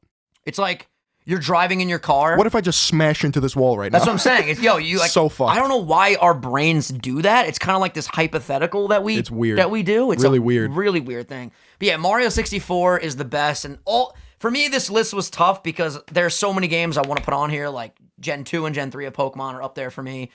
It's like, you're driving in your car. What if I just smash into this wall right now? That's what I'm saying. It's, you like, so fucked. I don't know why our brains do that. It's kind of like this hypothetical that It's weird. that we do. It's really a weird. Really weird thing. But yeah, Mario 64 is the best. And for me, this list was tough because there's so many games I want to put on here. Like Gen 2 and Gen 3 of Pokemon are up there for me.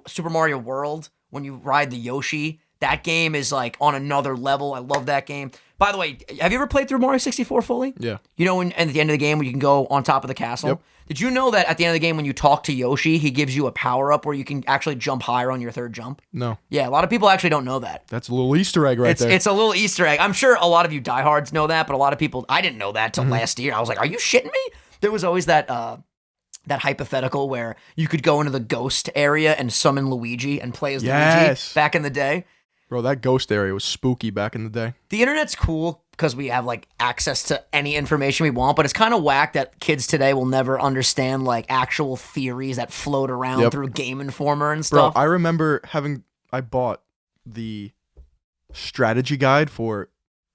Super Mario World, when you ride the Yoshi, that game is like on another level. I love that game. By the way, have you ever played through Mario 64 fully? Yeah. You know, at the end of the game, when you can go on top of the castle? Yep. Did you know that at the end of the game, when you talk to Yoshi, he gives you a power-up where you can actually jump higher on your third jump? No. Yeah, a lot of people actually don't know that. That's a little Easter egg there. It's a little Easter egg. I'm sure a lot of you diehards know that, but a lot of people, I didn't know that till last year. I was like, are you shitting me? There was always that hypothetical where you could go into the ghost area and summon Luigi and play as Luigi back in the day. Bro, that ghost area was spooky back in the day. The internet's cool because we have like access to any information we want, but it's kind of whack that kids today will never understand like actual theories that float around through Game Informer and stuff. Bro, I remember I bought the strategy guide for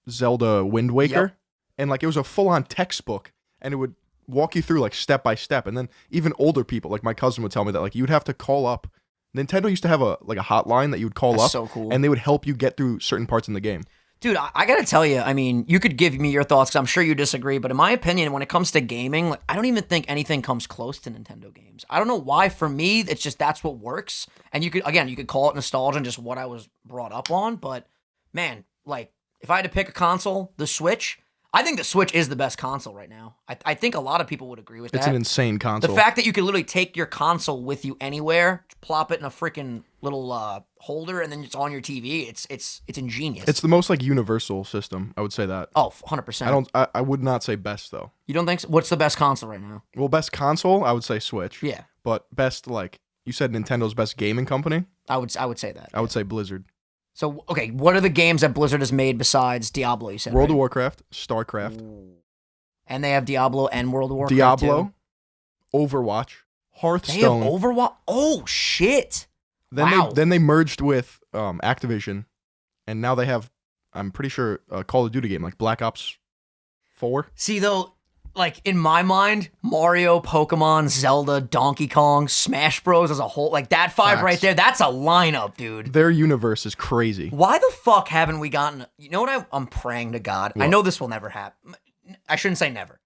Zelda Wind Waker, and like it was a full-on textbook, and it would walk you through like step by step, and then even older people, like my cousin would tell me that like you'd have to call up. Nintendo used to have a hotline that you would call up, so cool. and they would help you get through certain parts in the game. Dude, I gotta tell you, I mean, you could give me your thoughts because I'm sure you disagree, but in my opinion, when it comes to gaming, like, I don't even think anything comes close to Nintendo games. I don't know why. For me, it's just that's what works. And you could call it nostalgia and just what I was brought up on, but man, like if I had to pick a console, the Switch, I think the Switch is the best console right now. I think a lot of people would agree with that. It's an insane console. The fact that you can literally take your console with you anywhere, plop it in a freaking little holder, and then it's on your TV. It's ingenious. It's the most like universal system. I would say that. Oh, 100%. I would not say best though. You don't think so? What's the best console right now? Well, best console, I would say Switch. Yeah. But best, like you said, Nintendo's best gaming company. I would say that. I would say Blizzard. So, okay, what are the games that Blizzard has made besides Diablo, you said? World of right? Warcraft, StarCraft. Ooh. And they have Diablo and World of Warcraft Diablo, too? Overwatch, They have Hearthstone. Overwatch? Oh, shit. Wow. Then they merged with Activision, and now they have, I'm pretty sure, a Call of Duty game, like Black Ops 4. See, though, like, in my mind, Mario, Pokemon, Zelda, Donkey Kong, Smash Bros. As a whole, like, that five Facts. right there, that's a lineup, dude. Their universe is crazy. Why the fuck haven't we gotten... You know what I'm praying to God? I What? know this will never happen. I shouldn't say never.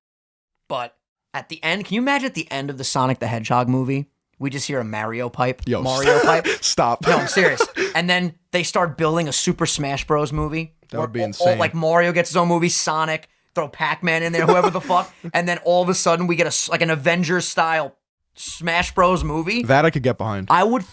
But at the end, can you imagine at the end of the Sonic the Hedgehog movie, we just hear a Mario pipe? Yo, Mario pipe? Stop. No, I'm serious. And then they start building a Super Smash Bros. Movie. That would be where insane. like Mario gets his own movie, Sonic, throw Pac-Man in there, whoever the fuck. And then all of a sudden we get like an Avengers-style Smash Bros. Movie. That I could get behind. I would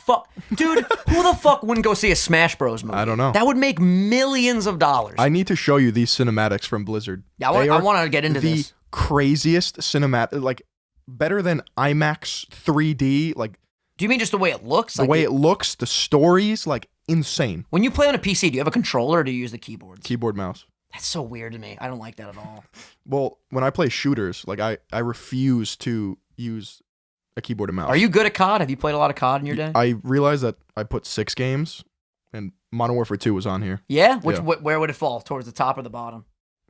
Dude, who the fuck wouldn't go see a Smash Bros. Movie? I don't know. That would make millions of dollars. I need to show you these cinematics from Blizzard. Yeah, They I are want to get into the this. craziest cinematic, like better than IMAX 3D, like Do you mean just the way it looks? the way it looks, the stories, like insane. When you play on a PC, do you have a controller or do you use the keyboards? Keyboard mouse. That's so weird to me. I don't like that at all. Well, when I play shooters, like I refuse to use a keyboard and mouse. Are you good at COD? Have you played a lot of COD in your day? I realized that I put 6 games, and Modern Warfare 2 was on here. Yeah? Yeah. Where would it fall? Towards the top or the bottom?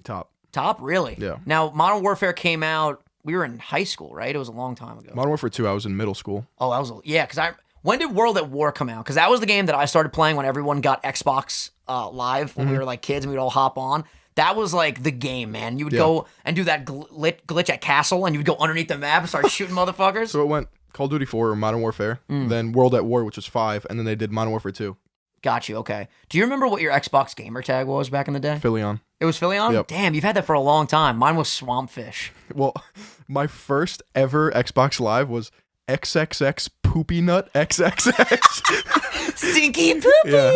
Top. Top? Really? Yeah. Now, Modern Warfare came out, we were in high school, right? It was a long time ago. Modern Warfare 2, I was in middle school. Oh, that was, yeah, because when did World at War come out? Because that was the game that I started playing when everyone got Xbox Live, when we were like kids and we'd all hop on. That was like the game, man. You would go and do that glitch at Castle, and you would go underneath the map and start shooting motherfuckers. So it went Call of Duty 4 or Modern Warfare, then World at War, which was 5, and then they did Modern Warfare 2. Got you, okay. Do you remember what your Xbox gamer tag was back in the day? Philion. It was Philion? Yep. Damn, you've had that for a long time. Mine was Swampfish. Well, my first ever Xbox Live was XXX Poopy Nut XXX. Stinky poopy! Yeah.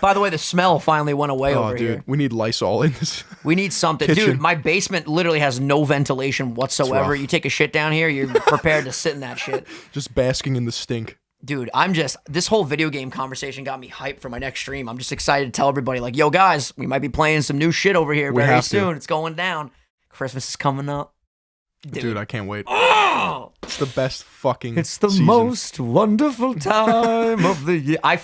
By the way, the smell finally went away Oh, over dude, here. we need Lysol in this. We need something. Kitchen. Dude, my basement literally has no ventilation whatsoever. rough. You take a shit down here, you're prepared to sit in that shit. Just basking in the stink. Dude, this whole video game conversation got me hyped for my next stream. I'm just excited to tell everybody, like, yo, guys, we might be playing some new shit over here We very have to. soon. It's going down. Christmas is coming up. Dude, I can't wait. Oh! It's the best fucking It's the season. most wonderful time of the year. I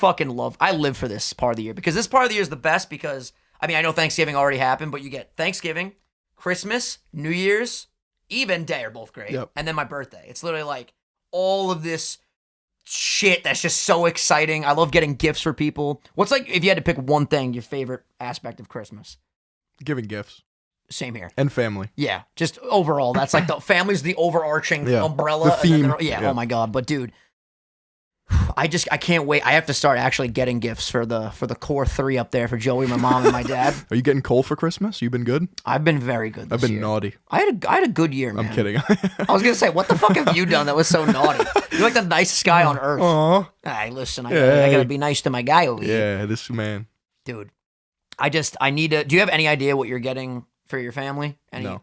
live for this part of the year because this part of the year is the best because, I mean, I know Thanksgiving already happened, but you get Thanksgiving, Christmas, New Year's, Eve and Day are both great. Yep. And then my birthday. It's literally like all of this shit that's just so exciting. I love getting gifts for people. What's like, if you had to pick one thing, your favorite aspect of Christmas? Giving gifts. Same here. And family. Yeah, just overall, that's like the family's the overarching Yeah, umbrella. the theme. And then yeah, oh my god. But dude, I can't wait. I have to start actually getting gifts for the core 3 up there for Joey, my mom, and my dad. Are you getting coal for Christmas? You been good? I've been very good this I've been year. naughty. I had a good year, man. I'm kidding. I was gonna say, what the fuck have you done that was so naughty? You're like the nicest guy on earth. Aw. Hey, listen, I Yeah. gotta be nice to my guy over here. Yeah, this man. Dude. I need to. Do you have any idea what you're getting for your family? No.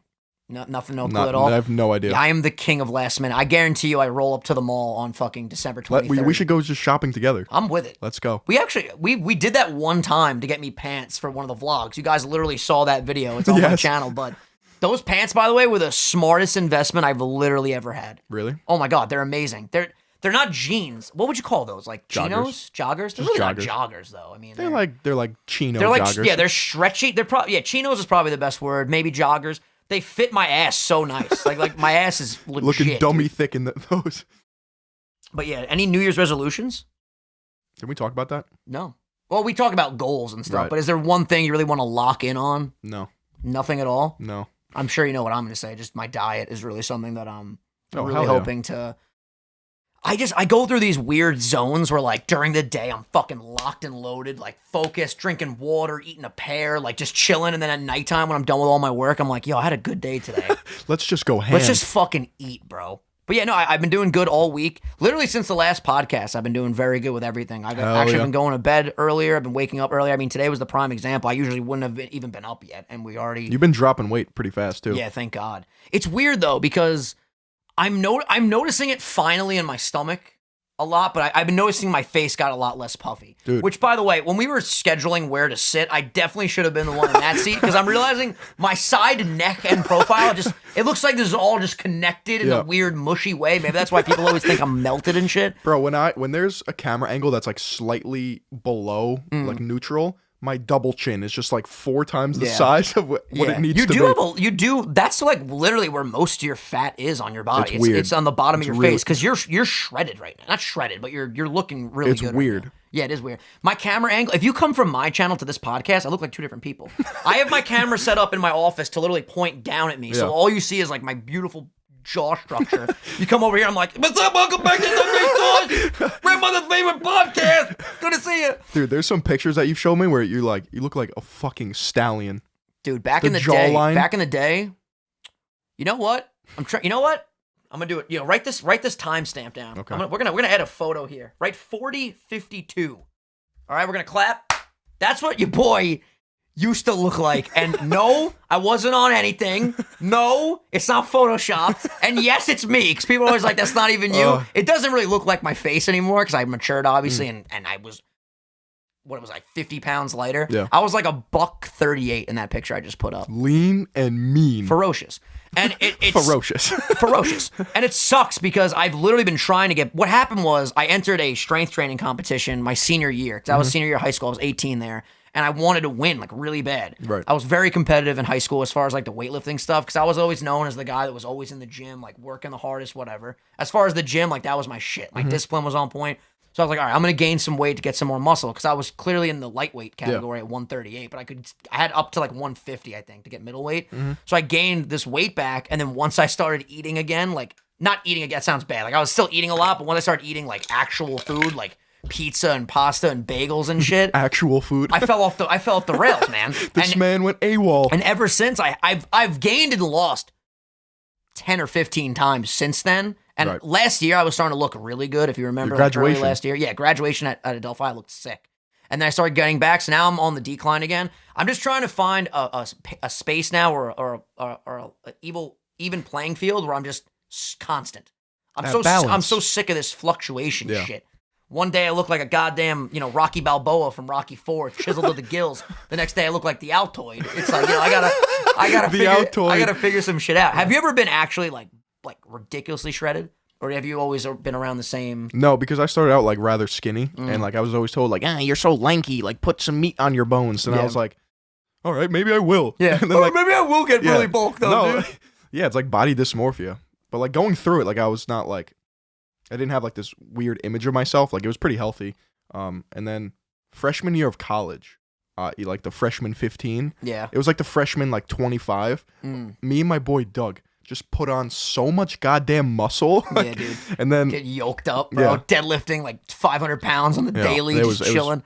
Nothing, no clue at all. I have no idea. I am the king of last minute. I guarantee you I roll up to the mall on fucking December 23rd. We should go just shopping together. I'm with it. Let's go. We actually, we did that one time to get me pants for one of the vlogs. You guys literally saw that video. It's on my Yes. channel. But those pants, by the way, were the smartest investment I've literally ever had. Really? Oh my God, they're amazing. They're not jeans. What would you call those? Like chinos? Joggers? They're Just really joggers. not joggers, though. I mean, They're like chino they're like, joggers. yeah, they're stretchy. They're probably, yeah, chinos is probably the best word. Maybe joggers. They fit my ass so nice. Like my ass is legit. looking dummy dude. thick in those. But yeah, any New Year's resolutions? Can we talk about that? No. Well, we talk about goals and stuff, Right. but is there one thing you really want to lock in on? No. Nothing at all? No. I'm sure you know what I'm going to say. Just my diet is really something that I'm Oh, really hell yeah. hoping to. I go through these weird zones where like during the day I'm fucking locked and loaded, like focused, drinking water, eating a pear, like just chilling. And then at nighttime when I'm done with all my work, I'm like, yo, I had a good day today. Let's just go ham. Let's just fucking eat, bro. But yeah, no, I've been doing good all week. Literally since the last podcast, I've been doing very good with everything. I've actually been going to bed earlier. I've been waking up earlier. I mean, today was the prime example. I usually wouldn't have even been up yet, and we already... You've been dropping weight pretty fast, too. Yeah, thank God. It's weird, though, because I'm noticing it finally in my stomach a lot, but I've been noticing my face got a lot less puffy. Dude. Which, by the way, when we were scheduling where to sit, I definitely should have been the one in that seat, because I'm realizing my side, neck, and profile, it looks like this is all just connected in a weird, mushy way. Maybe that's why people always think I'm melted and shit. Bro, when there's a camera angle that's like slightly below, like neutral, my double chin is just like 4 times the size of what it needs to be. That's like literally where most of your fat is on your body. It's weird. It's on the bottom of your face, because you're shredded right now. Not shredded, but you're looking really good. It's weird. Right now. Yeah, it is weird. My camera angle, if you come from my channel to this podcast, I look like 2 different people. I have my camera set up in my office to literally point down at me. So all you see is like my beautiful jaw structure. You come over here, I'm like, what's up? Welcome back to the Toys, grandmother's favorite podcast. Good to see you. Dude, there's some pictures that you've shown me where you look like a fucking stallion. Dude, back in the day, you know what? You know what? I'm gonna do it. You know, write this timestamp down. Okay. We're gonna add a photo here. Write 4052. All right, we're gonna clap. That's what your boy used to look like. And no, I wasn't on anything. No, it's not photoshopped. And yes, it's me, because people are always like, that's not even you. It doesn't really look like my face anymore, because I matured, obviously, and I was, what was I, 50 pounds lighter? Yeah. I was like a $138 in that picture I just put up. Lean and mean. Ferocious. And it's ferocious. Ferocious. And it sucks, because I've literally been trying to get... What happened was I entered a strength training competition my senior year, because I was senior year of high school. I was 18 there. And I wanted to win, like, really bad. Right. I was very competitive in high school as far as, like, the weightlifting stuff, because I was always known as the guy that was always in the gym, like, working the hardest, whatever. As far as the gym, like, that was my shit. My discipline was on point. So I was like, all right, I'm going to gain some weight to get some more muscle, because I was clearly in the lightweight category at 138, but I had up to, like, 150, I think, to get middleweight. So I gained this weight back, and then once I started eating again, like, not eating again, that sounds bad. Like, I was still eating a lot, but once I started eating, like, actual food, like, pizza and pasta and bagels and shit. Actual food. I fell off the rails, man. This man went AWOL. And ever since, I've gained and lost 10 or 15 times since then. And last year I was starting to look really good. If you remember, your graduation. Last year, graduation at Adelphi, I looked sick. And then I started getting back, so now I'm on the decline again. I'm just trying to find a space now, or a even playing field where I'm just constant. I'm so sick of this fluctuation shit. One day I look like a goddamn, Rocky Balboa from Rocky 4, chiseled to the gills. The next day I look like the Altoid. It's like, I gotta figure some shit out. Have you ever been actually like ridiculously shredded, or have you always been around the same? No, because I started out like rather skinny, and like I was always told like, you're so lanky, like put some meat on your bones, and I was like, all right, maybe I will. Yeah, and then, maybe I will get really bulked though. Dude. Yeah, it's like body dysmorphia, but like going through it, like I was not like. I didn't have like this weird image of myself. Like it was pretty healthy. And then freshman year of college, like the freshman 15. Yeah. It was like the freshman like 25. Me and my boy Doug just put on so much goddamn muscle. Yeah, dude. And then get yoked up, bro. Deadlifting like 500 pounds on the daily, just chilling.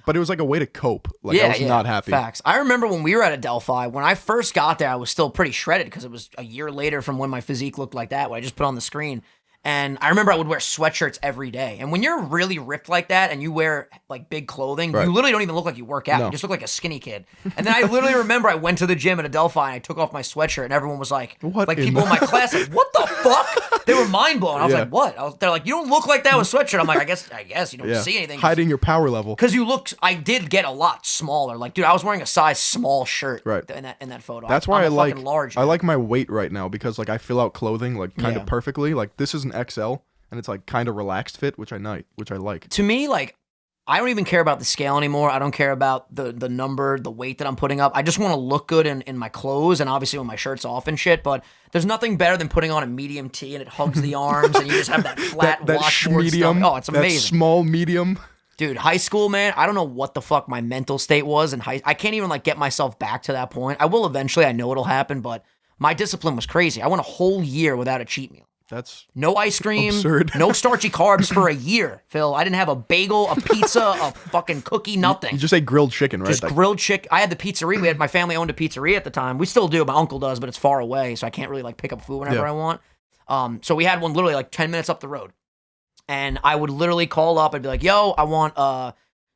But it was like a way to cope. Like I was not happy. Facts. I remember when we were at Adelphi, when I first got there, I was still pretty shredded, because it was a year later from when my physique looked like that, what I just put on the screen. And I remember I would wear sweatshirts every day. And when you're really ripped like that and you wear like big clothing, you literally don't even look like you work out. No. You just look like a skinny kid. And then I literally remember I went to the gym at Adelphi and I took off my sweatshirt, and everyone was like, people in my class, like, what the fuck? They were mind blown. I was like, what? They're like, you don't look like that with sweatshirt. I'm like, I guess you don't see anything. Hiding your power level. Because I did get a lot smaller. Like, dude, I was wearing a size small shirt in that photo. That's why I'm large. I like my weight right now, because like I fill out clothing like kind of perfectly. Like this is an XL. And it's like kind of relaxed fit, which I like. To me, like, I don't even care about the scale anymore. I don't care about the number, the weight that I'm putting up. I just want to look good in my clothes, and obviously when my shirt's off and shit. But there's nothing better than putting on a medium tee and it hugs the arms, and you just have that flat washboard medium stuff. Oh, it's amazing. That small medium. Dude, high school, man, I don't know what the fuck my mental state was in I can't even like get myself back to that point. I will eventually. I know it'll happen, but my discipline was crazy. I went a whole year without a cheat meal. That's No ice cream, absurd. no starchy carbs for a year, Phil. I didn't have a bagel, a pizza, a fucking cookie, nothing. You just ate grilled chicken, right? Just grilled chicken. I had the pizzeria. My family owned a pizzeria at the time. We still do. My uncle does, but it's far away, so I can't really like pick up food whenever I want. So we had one literally like 10 minutes up the road. And I would literally call up and be like, yo, I want a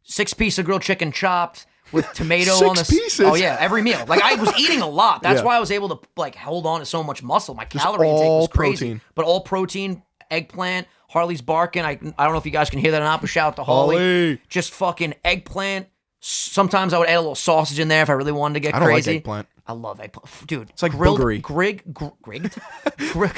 6-piece of grilled chicken chopped with tomato on the 6 pieces? Oh yeah, every meal. Like I was eating a lot. That's Yeah. why I was able to like hold on to so much muscle. My Just calorie intake was all crazy. protein. But all protein, eggplant, Harley's barking. I don't know if you guys can hear that or not, but shout out to Harley. Holly. Just fucking eggplant. Sometimes I would add a little sausage in there if I really wanted to get I don't crazy. like eggplant. I love eggplant. Dude, It's like grilled, boogery.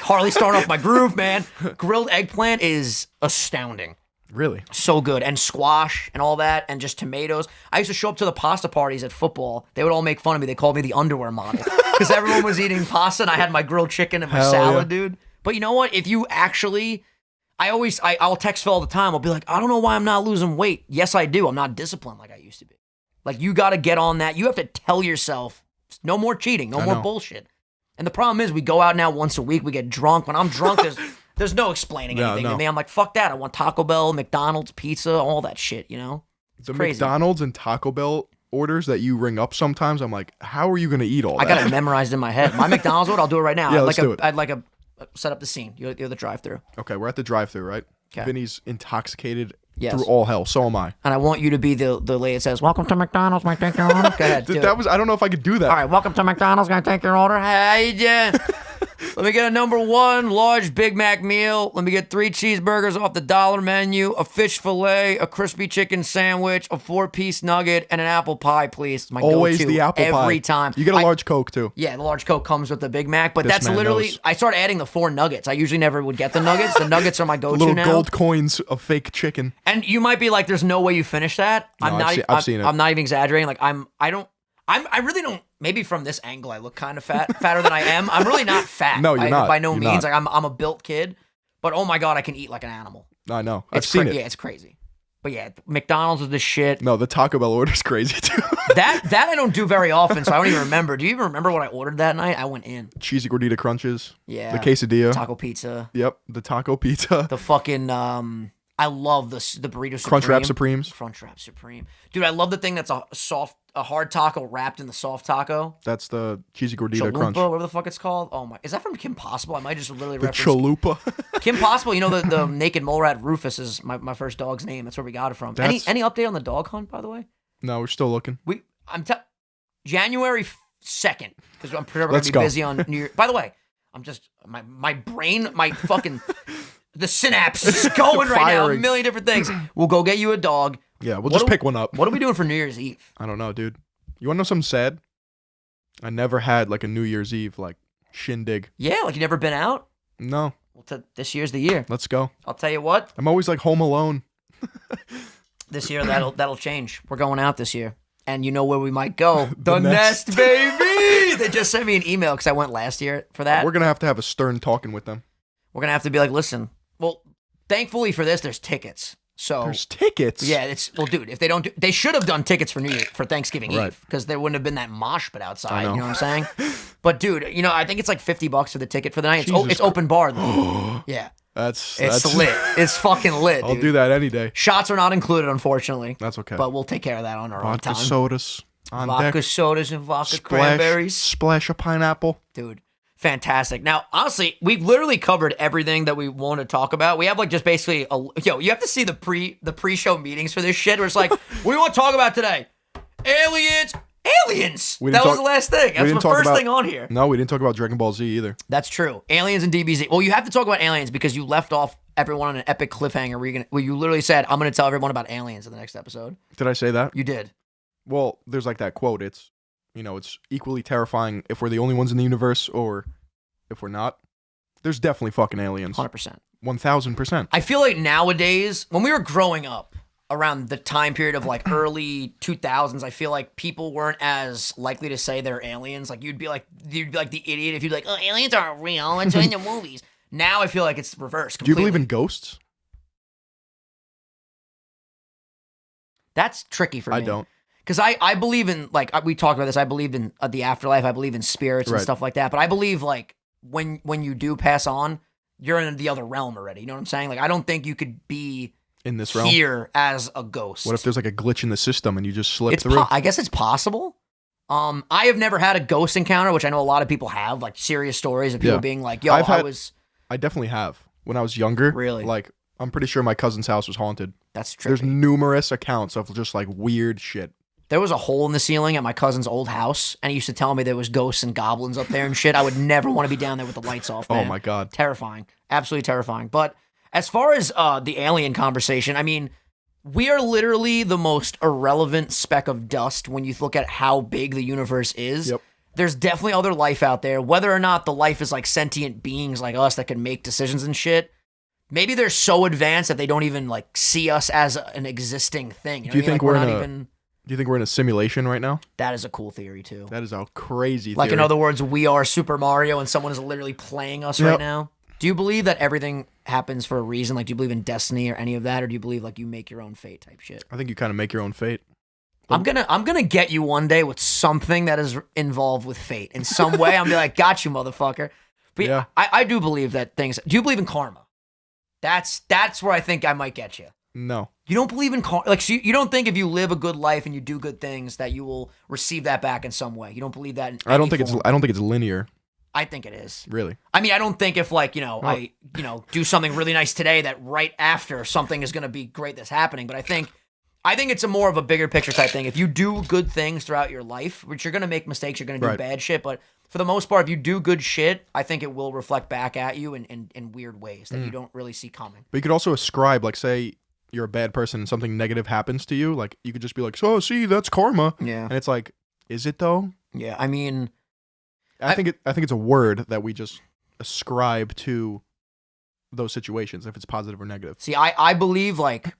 Harley starting off my groove, man. Grilled eggplant is astounding. Really? So good. And squash and all that and just tomatoes. I used to show up to the pasta parties at football. They would all make fun of me. They called me the underwear model because everyone was eating pasta and I had my grilled chicken and my Hell salad, yeah. dude. But you know what? If you actually... I'll text Phil all the time. I'll be like, I don't know why I'm not losing weight. Yes, I do. I'm not disciplined like I used to be. Like, you got to get on that. You have to tell yourself, no more cheating, no more bullshit. And the problem is we go out now once a week. We get drunk. When I'm drunk, there's no explaining anything to me. I'm like, fuck that. I want Taco Bell, McDonald's, pizza, all that shit, you know? It's The crazy. McDonald's and Taco Bell orders that you ring up sometimes, I'm like, how are you going to eat all that? I got it memorized in my head. My McDonald's order, I'll do it right now. Yeah, let's do it. I'd like a set up the scene. You're the drive-thru. Okay, we're at the drive-thru, right? 'Kay. Vinny's intoxicated Yes. through all hell. So am I. And I want you to be the lady that says, welcome to McDonald's, my take your order. Go ahead, do it. I don't know if I could do that. All right, welcome to McDonald's. Gonna take your order. How you doing? Let me get a number 1 large Big Mac meal. Let me get 3 cheeseburgers off the dollar menu, a fish fillet, a crispy chicken sandwich, a 4-piece nugget, and an apple pie, please. My Always go-to the apple pie. every time. You get a large Coke, too. Yeah, the large Coke comes with the Big Mac, but This that's man literally... knows. I started adding the 4 nuggets. I usually never would get the nuggets. The nuggets are my go-to Little now. gold coins of fake chicken. And you might be like, "There's no way you finish that." No, I've seen it. I'm not even exaggerating. Like I really don't. Maybe from this angle, I look kind of fatter than I am. I'm really not fat. No, you're not. By no You're means. not. Like I'm a built kid, but oh my god, I can eat like an animal. I know. I've It's seen it. Yeah, it's crazy. But yeah, McDonald's is the shit. No, the Taco Bell order's crazy, too. That I don't do very often, so I don't even remember. Do you even remember what I ordered that night? I went in. Cheesy gordita crunches. Yeah. The quesadilla. Taco pizza. Yep. The taco pizza. The fucking I love the burrito Supreme. Crunchwrap Supremes. Crunchwrap Supreme. Dude, I love the thing that's a hard taco wrapped in the soft taco. That's the cheesy gordita Chalupa, crunch. whatever the fuck it's called. Oh my, is that from Kim Possible? I might just literally The reference chalupa. Kim Possible. You know the naked mole rat Rufus is my first dog's name. That's where we got it from. Any update on the dog hunt, by the way? No, we're still looking. January 2nd, because I'm pretty sure we're Let's gonna be go. busy on New Year. By the way, I'm just my brain, my fucking the synapse is going right now. A Firing. million different things. We'll go get you a dog. Yeah, we'll just pick one up. What are we doing for New Year's Eve? I don't know, dude. You want to know something sad? I never had like a New Year's Eve like shindig. Yeah, like you never been out. No. Well, this year's the year. Let's go. I'll tell you what. I'm always like home alone. This year that'll change. We're going out this year, and you know where we might go? The Nest. baby. They just sent me an email because I went last year for that. We're gonna have a stern talking with them. We're gonna have to be like, listen. Well, thankfully for this, there's tickets. So There's tickets. yeah, dude. If they don't, they should have done tickets for Thanksgiving Right. Eve because there wouldn't have been that mosh pit outside. know. You know what I'm saying? But dude, I think it's like $50 for the ticket for the night. Jesus It's open bar though. Yeah, That's it's lit. It's fucking lit. I'll dude. do that any day. Shots are not included, unfortunately. That's okay. But we'll take care of that on our own Vodka time. sodas on Vodka deck. sodas and vodka Splash, cranberries. splash of pineapple. Dude, fantastic. Now, honestly, we've literally covered everything that we want to talk about. We have like just basically you have to see the pre-show meetings for this shit where it's like, what do you want to talk about today? Aliens. We That didn't was talk- the last thing. we That's didn't the talk first about- thing on here. No, we didn't talk about Dragon Ball Z either. That's true. Aliens and DBZ. Well, you have to talk about aliens because you left off everyone on an epic cliffhanger where you literally said, I'm going to tell everyone about aliens in the next episode. Did I say that? You did. Well, there's like that quote. It's equally terrifying if we're the only ones in the universe or if we're not. There's definitely fucking aliens. 100%. 1000%. I feel like nowadays, when we were growing up, around the time period of like early 2000s, I feel like people weren't as likely to say they're aliens. Like you'd be like the idiot if you'd be like, oh, aliens aren't real. It's in the movies. Now I feel like it's reversed. Do you Completely. believe in ghosts? That's tricky for me. I don't. Because I believe in, like, we talked about this, I believe in the afterlife, I believe in spirits and Right. stuff like that. But I believe, like, when you do pass on, you're in the other realm already. You know what I'm saying? Like, I don't think you could be In this realm? here as a ghost. What if there's like a glitch in the system and you just slip through? I guess it's possible. I have never had a ghost encounter, which I know a lot of people have, like serious stories of people being like, yo, I definitely have. When I was younger. Really? Like, I'm pretty sure my cousin's house was haunted. That's trippy. There's numerous accounts of just like weird shit. There was a hole in the ceiling at my cousin's old house, and he used to tell me there was ghosts and goblins up there and shit. I would never want to be down there with the lights off, man. Oh my God. Terrifying. Absolutely terrifying. But as far as the alien conversation, I mean, we are literally the most irrelevant speck of dust when you look at how big the universe is. Yep. There's definitely other life out there. Whether or not the life is like sentient beings like us that can make decisions and shit, maybe they're so advanced that they don't even like see us as an existing thing. Do you think we're in a simulation right now? That is a cool theory too. That is a crazy Like, theory. in other words, we are Super Mario and someone is literally playing us right now. Do you believe that everything happens for a reason? Like, do you believe in destiny or any of that? Or do you believe like you make your own fate type shit? I think you kind of make your own fate. I'm gonna get you one day with something that is involved with fate in some way. I'm gonna be like, got you, motherfucker. But yeah, I do believe that things. Do you believe in karma? That's where I think I might get you. No. You don't believe in karma? Like, so you don't think if you live a good life and you do good things that you will receive that back in some way? You don't believe that? I don't think it's linear. I think it is. Really? I mean, I don't think if like, I do something really nice today that right after something is going to be great that's happening. But I think it's a more of a bigger picture type thing. If you do good things throughout your life, which you're going to make mistakes, you're going to do bad shit. But for the most part, if you do good shit, I think it will reflect back at you in weird ways that you don't really see coming. But you could also ascribe, like, say you're a bad person and something negative happens to you. Like, you could just be like, so see, that's karma. Yeah. And it's like, is it though? Yeah. I mean, I think it's a word that we just ascribe to those situations, if it's positive or negative. See, I believe like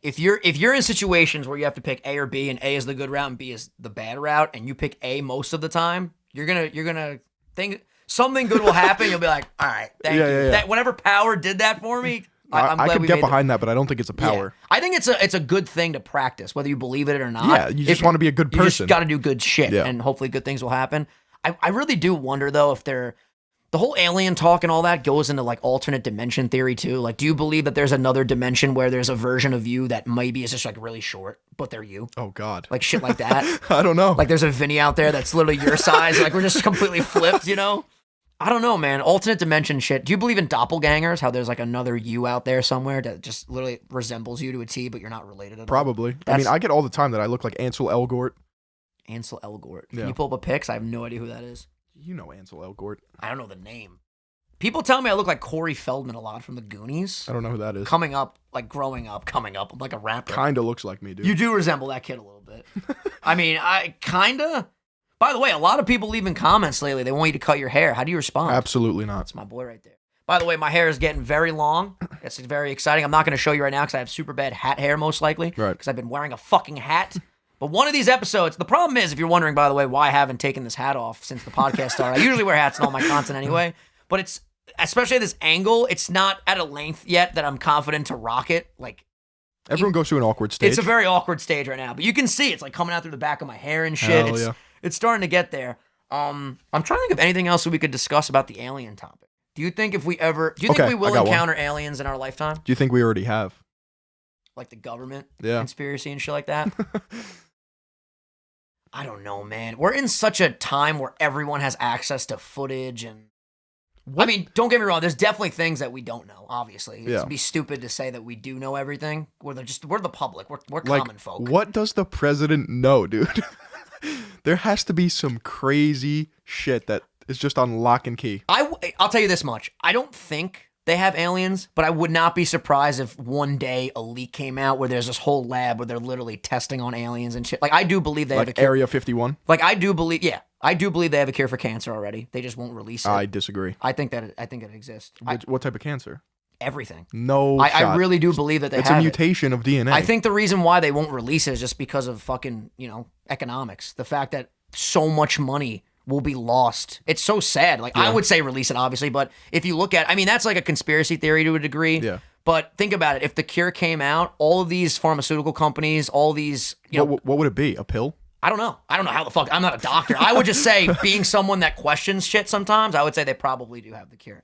if you're in situations where you have to pick A or B, and A is the good route and B is the bad route, and you pick A most of the time, you're gonna think something good will happen. You'll be like, all right, thank you. Yeah. That whenever power did that for me, I'm glad I could we get made behind that, but I don't think it's a power. Yeah. I think it's a good thing to practice, whether you believe it or not. Yeah, you just want to be a good person. You just got to do good shit, Yeah. and hopefully good things will happen. I really do wonder though if the whole alien talk and all that goes into like alternate dimension theory too. Like, do you believe that there's another dimension where there's a version of you that maybe is just like really short, but they're you? Oh God, Like shit like that. I don't know. Like there's a Vinny out there that's literally your size. Like we're just completely flipped, I don't know, man. Alternate dimension shit. Do you believe in doppelgangers? How there's like another you out there somewhere that just literally resembles you to a T, but you're not related at all? Probably. I mean, I get all the time that I look like Ansel Elgort. Ansel Elgort. Yeah. Can you pull up a pic? I have no idea who that is. You know Ansel Elgort. I don't know the name. People tell me I look like Corey Feldman a lot from the Goonies. I don't know who that is. Coming up, I'm like a rapper. Kinda looks like me, dude. You do resemble that kid a little bit. I mean, I kinda. By the way, a lot of people leave in comments lately. They want you to cut your hair. How do you respond? Absolutely not. That's my boy right there. By the way, my hair is getting very long. It's very exciting. I'm not going to show you right now because I have super bad hat hair, most likely. Right. Because I've been wearing a fucking hat. But one of these episodes, the problem is, if you're wondering, by the way, why I haven't taken this hat off since the podcast started. I usually wear hats in all my content anyway. But it's, especially at this angle, it's not at a length yet that I'm confident to rock it. Like, everyone goes through an awkward stage. It's a very awkward stage right now. But you can see it's like coming out through the back of my hair and shit. Hell yeah. It's starting to get there. I'm trying to think of anything else that we could discuss about the alien topic. Do you think we will encounter aliens in our lifetime? Do you think we already have? Like the government conspiracy and shit like that? I don't know, man. We're in such a time where everyone has access to footage and I mean, don't get me wrong, there's definitely things that we don't know, obviously. It'd be stupid to say that we do know everything. We're the public. We're common folk. What does the president know, dude? There has to be some crazy shit that is just on lock and key. I'll tell you this much. I don't think they have aliens, but I would not be surprised if one day a leak came out where there's this whole lab where they're literally testing on aliens and shit. Like, I do believe they have a cure. Area 51? Like, I do believe they have a cure for cancer already. They just won't release it. I disagree. I think it exists. What type of cancer? Everything. No I really do believe that it's a mutation of DNA. I think the reason why they won't release it is just because of fucking, economics. The fact that so much money will be lost. It's so sad. Like, I would say release it, obviously, but if you look at, I mean, that's like a conspiracy theory to a degree. Yeah. But think about it. If the cure came out, all of these pharmaceutical companies, all these, what would it be? A pill? I don't know. I don't know how the fuck. I'm not a doctor. I would just say, being someone that questions shit sometimes, I would say they probably do have the cure.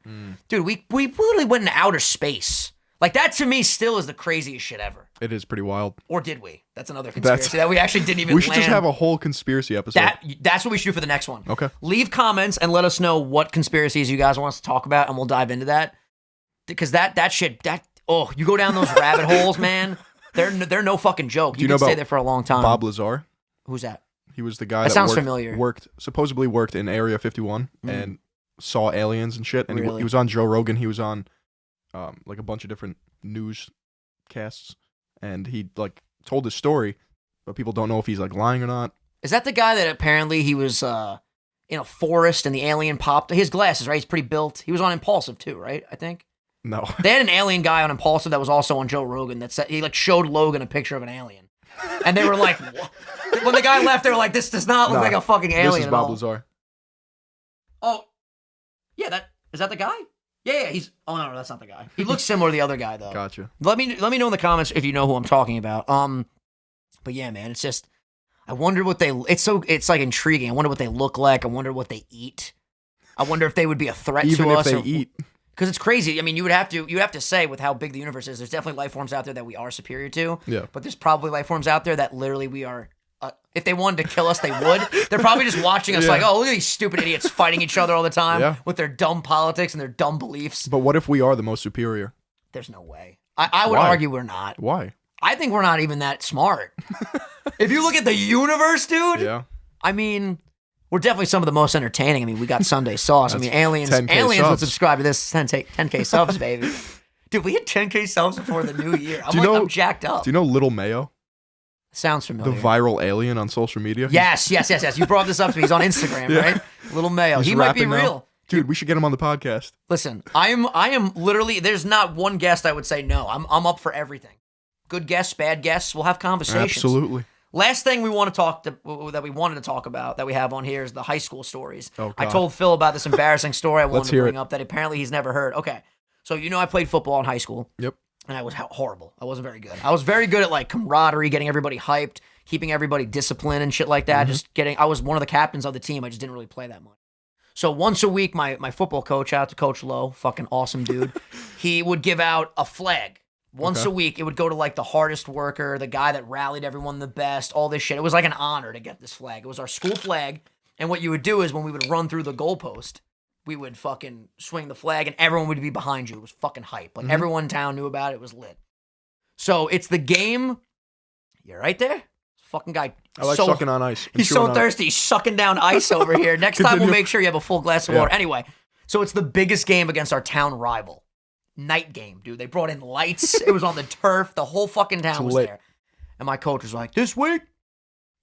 Dude, we literally went in outer space. Like, that to me still is the craziest shit ever. It is pretty wild. Or did we? That's another conspiracy that we actually didn't even We should land. just have a whole conspiracy episode. That's what we should do for the next one. Okay. Leave comments and let us know what conspiracies you guys want us to talk about, and we'll dive into that. Because that shit, you go down those rabbit holes, man. They're no fucking joke. You can stay there for a long time. Bob Lazar? Who's that? He was the guy That that sounds familiar. supposedly worked in Area 51 and saw aliens and shit. And Really? he was on Joe Rogan. He was on like a bunch of different newscasts, and he like told his story, but people don't know if he's like lying or not. Is that the guy that apparently he was in a forest and the alien popped? His glasses, right? He's pretty built. He was on Impulsive too, right? I think. No. They had an alien guy on Impulsive that was also on Joe Rogan that said he like showed Logan a picture of an alien, and they were like, what? When the guy left, they were like, "This does not look like a fucking alien." This is at Bob all. Lazar. Oh, yeah, is that the guy? Yeah, he's. Oh no, that's not the guy. He looks similar to the other guy though. Gotcha. Let me know in the comments if you know who I'm talking about. But yeah, man, it's just I wonder what it's like intriguing. I wonder what they look like. I wonder what they eat. I wonder if they would be a threat Even to if us. they eat. Because it's crazy. I mean, you would have to say with how big the universe is, there's definitely life forms out there that we are superior to. Yeah. But there's probably life forms out there that literally we are. If they wanted to kill us, they would. They're probably just watching us like, oh, look at these stupid idiots fighting each other all the time with their dumb politics and their dumb beliefs. But what if we are the most superior? There's no way. I would Why? argue we're not. Why? I think we're not even that smart. If you look at the universe, dude. Yeah. I mean, we're definitely some of the most entertaining. I mean, we got Sunday Sauce. I mean, aliens 10K would subs. subscribe to this 10K subs, baby. Dude, we had 10K subs before the new year. I'm jacked up. Do you know Little Mayo? Sounds The familiar. viral alien on social media? Yes. You brought this up to me. He's on Instagram, right? Little Mayo. He's He might be rapping now. real. Dude, we should get him on the podcast. Listen, I am literally. There's not one guest I would say no. I'm up for everything. Good guests, bad guests. We'll have conversations. Absolutely. Last thing we wanted to talk about that we have on here is the high school stories. Oh, I God. told Phil about this embarrassing story I wanted Let's to hear bring it. up that apparently he's never heard. Okay, so I played football in high school. Yep. And I was horrible. I wasn't very good. I was very good at like camaraderie, getting everybody hyped, keeping everybody disciplined and shit like that. I was one of the captains of the team. I just didn't really play that much. So once a week, my football coach, out to Coach Lowe, fucking awesome dude, he would give out a flag. Once a week, it would go to like the hardest worker, the guy that rallied everyone the best, all this shit. It was like an honor to get this flag. It was our school flag. And what you would do is when we would run through the goalpost, we would fucking swing the flag and everyone would be behind you. It was fucking hype. Like everyone in town knew about it. It was lit. So it's the game. You're right there. Fucking guy. I like sucking on ice. and He's chewing so on it. thirsty. He's sucking down ice over here. Next time we'll Continue. make sure you have a full glass of Yeah. water. Anyway, so it's the biggest game against our town rival. Night game, dude. They brought in lights. It was on the turf. The whole fucking town was lit. there. And my coach was like, this week,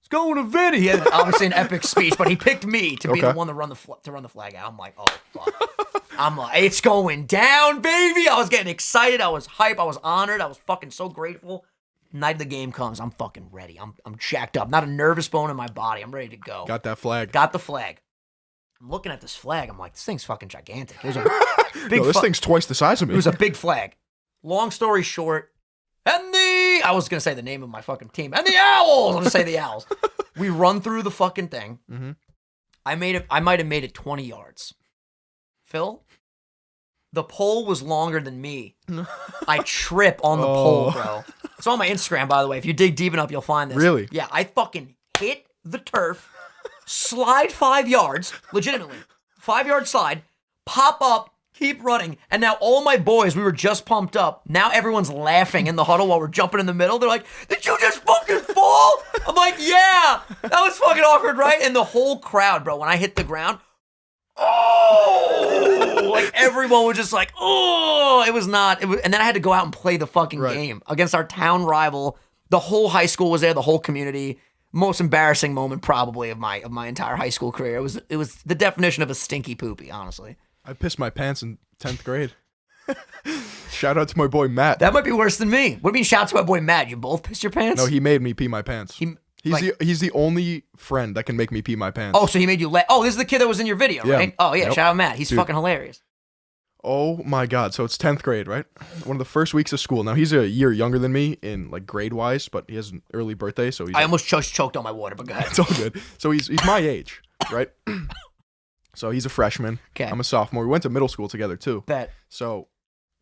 it's going to Vinny. He had obviously an epic speech, but he picked me to be the Okay. one to run the flag out. I'm like, oh, fuck. I'm like, it's going down, baby. I was getting excited. I was hype. I was honored. I was fucking so grateful. Night of the game comes. I'm fucking ready. I'm jacked up. Not a nervous bone in my body. I'm ready to go. Got that flag. Got the flag. I'm looking at this flag. I'm like, this thing's fucking gigantic. It was a big No, this thing's twice the size of me. It was a big flag. Long story short, I was going to say the name of my fucking team. And the Owls! I'll just say the Owls. We run through the fucking thing. Mhm. I might have made it 20 yards. Phil, the pole was longer than me. I trip on the pole, bro. It's on my Instagram, by the way. If you dig deep enough, you'll find this. Really? Yeah, I fucking hit the turf, slide 5 yards, legitimately, 5-yard slide, pop up, keep running, and now all my boys, we were just pumped up. Now everyone's laughing in the huddle while we're jumping in the middle. They're like, did you just fucking fall? I'm like, yeah, that was fucking awkward, right? And the whole crowd, bro, when I hit the ground, oh, like everyone was just like, oh, it was, and then I had to go out and play the fucking game against our town rival. The whole high school was there, the whole community. Most embarrassing moment probably of my entire high school career. It was the definition of a stinky poopy, honestly. I pissed my pants in 10th grade. Shout out to my boy Matt. That might be worse than me. What do you mean, shout out to my boy Matt? You both pissed your pants? No, he made me pee my pants. He's the only friend that can make me pee my pants. Oh, so he made you oh, this is the kid that was in your video, Yeah. right? Oh, yeah, Yep. shout out Matt. He's Dude. fucking hilarious. Oh my God. So it's 10th grade, right? One of the first weeks of school. Now he's a year younger than me in like grade wise, but he has an early birthday. So he's I almost choked on my water, but go ahead. it's all good. So he's my age, right? So he's a freshman. Okay. I'm a sophomore. We went to middle school together too. Bet. So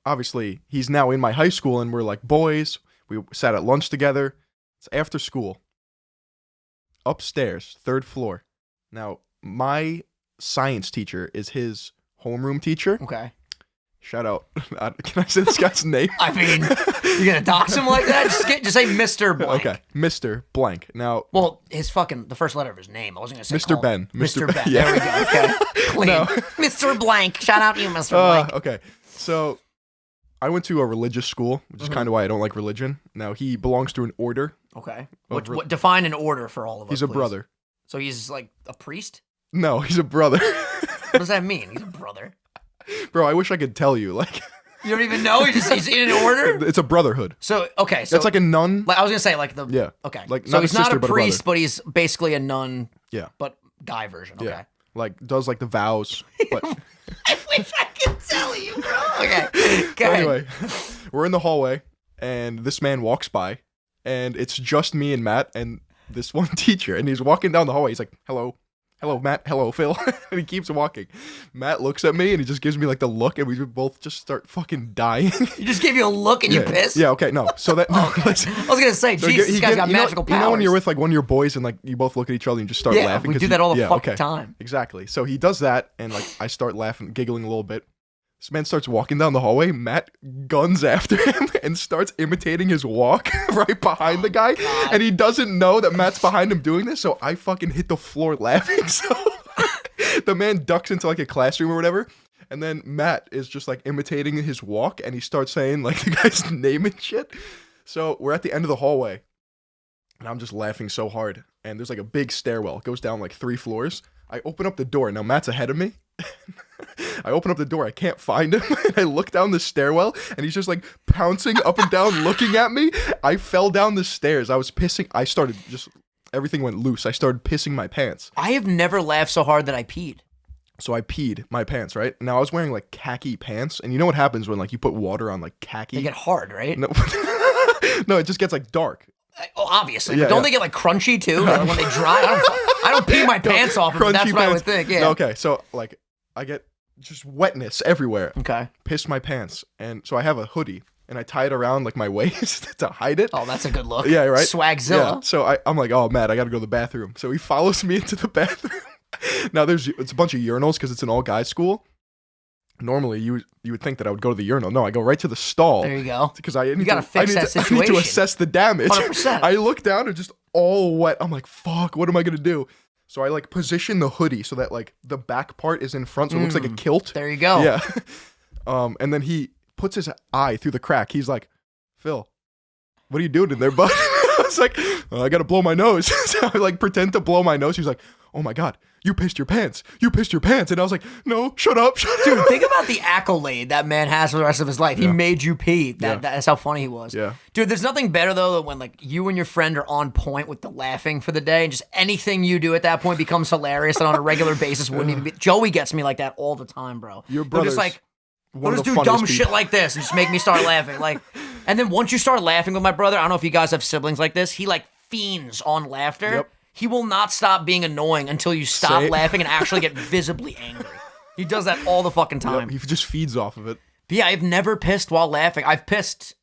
obviously he's now in my high school and we're like boys. We sat at lunch together. It's after school. Upstairs, 3rd floor. Now, my science teacher is his homeroom teacher. Okay. Shout out. Can I say this guy's name? I mean, you're going to dox him like that? Just say Mr. Blank. Okay. Mr. Blank. Now, Well, the first letter of his name. I wasn't going to say Mr. call Ben. him. Mr. Ben. Yeah. There we go. Okay. Clean. No. Mr. Blank. Shout out to you, Mr. Blank. Okay. So, I went to a religious school, which is kind of why I don't like religion. Now, he belongs to an order. Okay. What define an order for all of us, He's a please. brother. So he's like a priest? No, he's a brother. What does that mean? He's a brother. Bro, I wish I could tell you. Like, You don't even know? He's in an order? it's a brotherhood. So, okay. So That's like a nun. I was going to say, like the... Yeah. Okay. Like, so not he's a not sister, a but a priest, brother. but he's basically a nun, Yeah. but guy version. Okay. Yeah. Like, does like the vows. But I wish I could tell you, bro. Okay. Go ahead. anyway, we're in the hallway, and this man walks by, and it's just me and Matt and this one teacher, and he's walking down the hallway. He's like, hello, Matt, hello, Phil, and he keeps walking. Matt looks at me, and he just gives me like the look, and we both just start fucking dying. He just gave you a look and you pissed? Yeah, okay, no. So that, no, listen. I was going to say, So Jesus, he this guy's got you know- magical powers. You know when you're with like one of your boys and like you both look at each other and you just start Yeah, laughing? we 'cause do that all the fucking okay. time. Exactly. So he does that and like I start laughing, giggling a little bit. This man starts walking down the hallway. Matt guns after him and starts imitating his walk right behind the guy. And he doesn't know that Matt's behind him doing this. So I fucking hit the floor laughing. So the man ducks into like a classroom or whatever. And then Matt is just like imitating his walk and he starts saying like the guy's name and shit. So we're at the end of the hallway and I'm just laughing so hard. And there's like a big stairwell. It goes down like 3 floors. I open up the door. Now Matt's ahead of me. I open up the door. I can't find him. And I look down the stairwell and he's just like pouncing up and down looking at me. I fell down the stairs. I was pissing. I started just, everything went loose. I started pissing my pants. I have never laughed so hard that I peed. So I peed my pants, right? Now I was wearing like khaki pants. And you know what happens when like you put water on like khaki? They get hard, right? No, no, it just gets like dark. Oh, obviously. Yeah, but don't yeah. they get like crunchy too? Like, when they dry? I don't pee my pants off, but that's Crunchy what I would pants. think. Yeah. No, okay, so like I get just wetness everywhere. Okay. Pissed my pants. And so I have a hoodie and I tie it around like my waist to hide it. Oh, that's a good look. Yeah, right? Swagzilla. Yeah. So I'm like, oh, Matt, I got to go to the bathroom. So he follows me into the bathroom. Now it's a bunch of urinals because it's an all-guys school. Normally, you would think that I would go to the urinal. No, I go right to the stall. There you go. Because I need gotta fix that I need situation. to assess the damage. 100%. I look down and just all wet. I'm like, fuck, what am I going to do? So I like position the hoodie so that like the back part is in front so it looks like a kilt. There you go. Yeah. And then he puts his eye through the crack. He's like, Phil, what are you doing in there, bud? I was like, I got to blow my nose. So I like pretend to blow my nose. He's like, oh my God, you pissed your pants. You pissed your pants. And I was like, no, shut up. Dude, think about the accolade that man has for the rest of his life. He made you pee. That's how funny he was. Yeah. Dude, there's nothing better though than when like you and your friend are on point with the laughing for the day and just anything you do at that point becomes hilarious and on a regular basis wouldn't even be. Joey gets me like that all the time, bro. Your They're brother's just like, one we'll of just the do dumb funniest shit people. like this and just make me start laughing. Like, and then once you start laughing with my brother, I don't know if you guys have siblings like this, he like fiends on laughter. Yep. He will not stop being annoying until you stop Same. laughing and actually get visibly angry. He does that all the fucking time. Yep, he just feeds off of it. But yeah, I've never pissed while laughing. I've pissed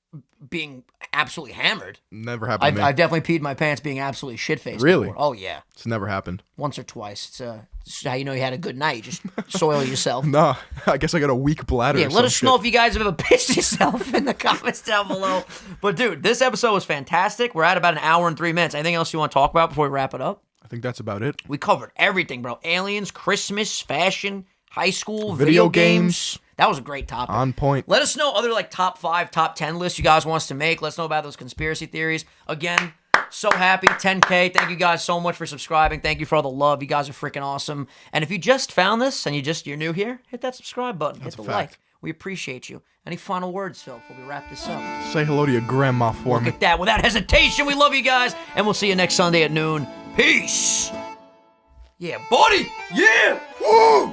being absolutely hammered. Never happened to me. I've definitely peed my pants being absolutely shit-faced Really? before. Oh, yeah. It's never happened. Once or twice. It's how you know you had a good night. You just soil yourself. Nah, I guess I got a weak bladder. Yeah, or let some us know shit. if you guys have ever pissed yourself in the comments down below. But, dude, this episode was fantastic. We're at about an hour and 3 minutes. Anything else you want to talk about before we wrap it up? I think that's about it. We covered everything, bro. Aliens, Christmas, fashion, high school, Video video games. That was a great topic. On point. Let us know other like top 5, top 10 lists you guys want us to make. Let us know about those conspiracy theories. Again, so happy. 10K. Thank you guys so much for subscribing. Thank you for all the love. You guys are freaking awesome. And if you just found this and you're new here, hit that subscribe button. That's hit a the fact. like. We appreciate you. Any final words, Phil, before we wrap this up? Say hello to your grandma for me. Look at that. Without hesitation, we love you guys. And we'll see you next Sunday at noon. Peace. Yeah, buddy. Yeah. Woo.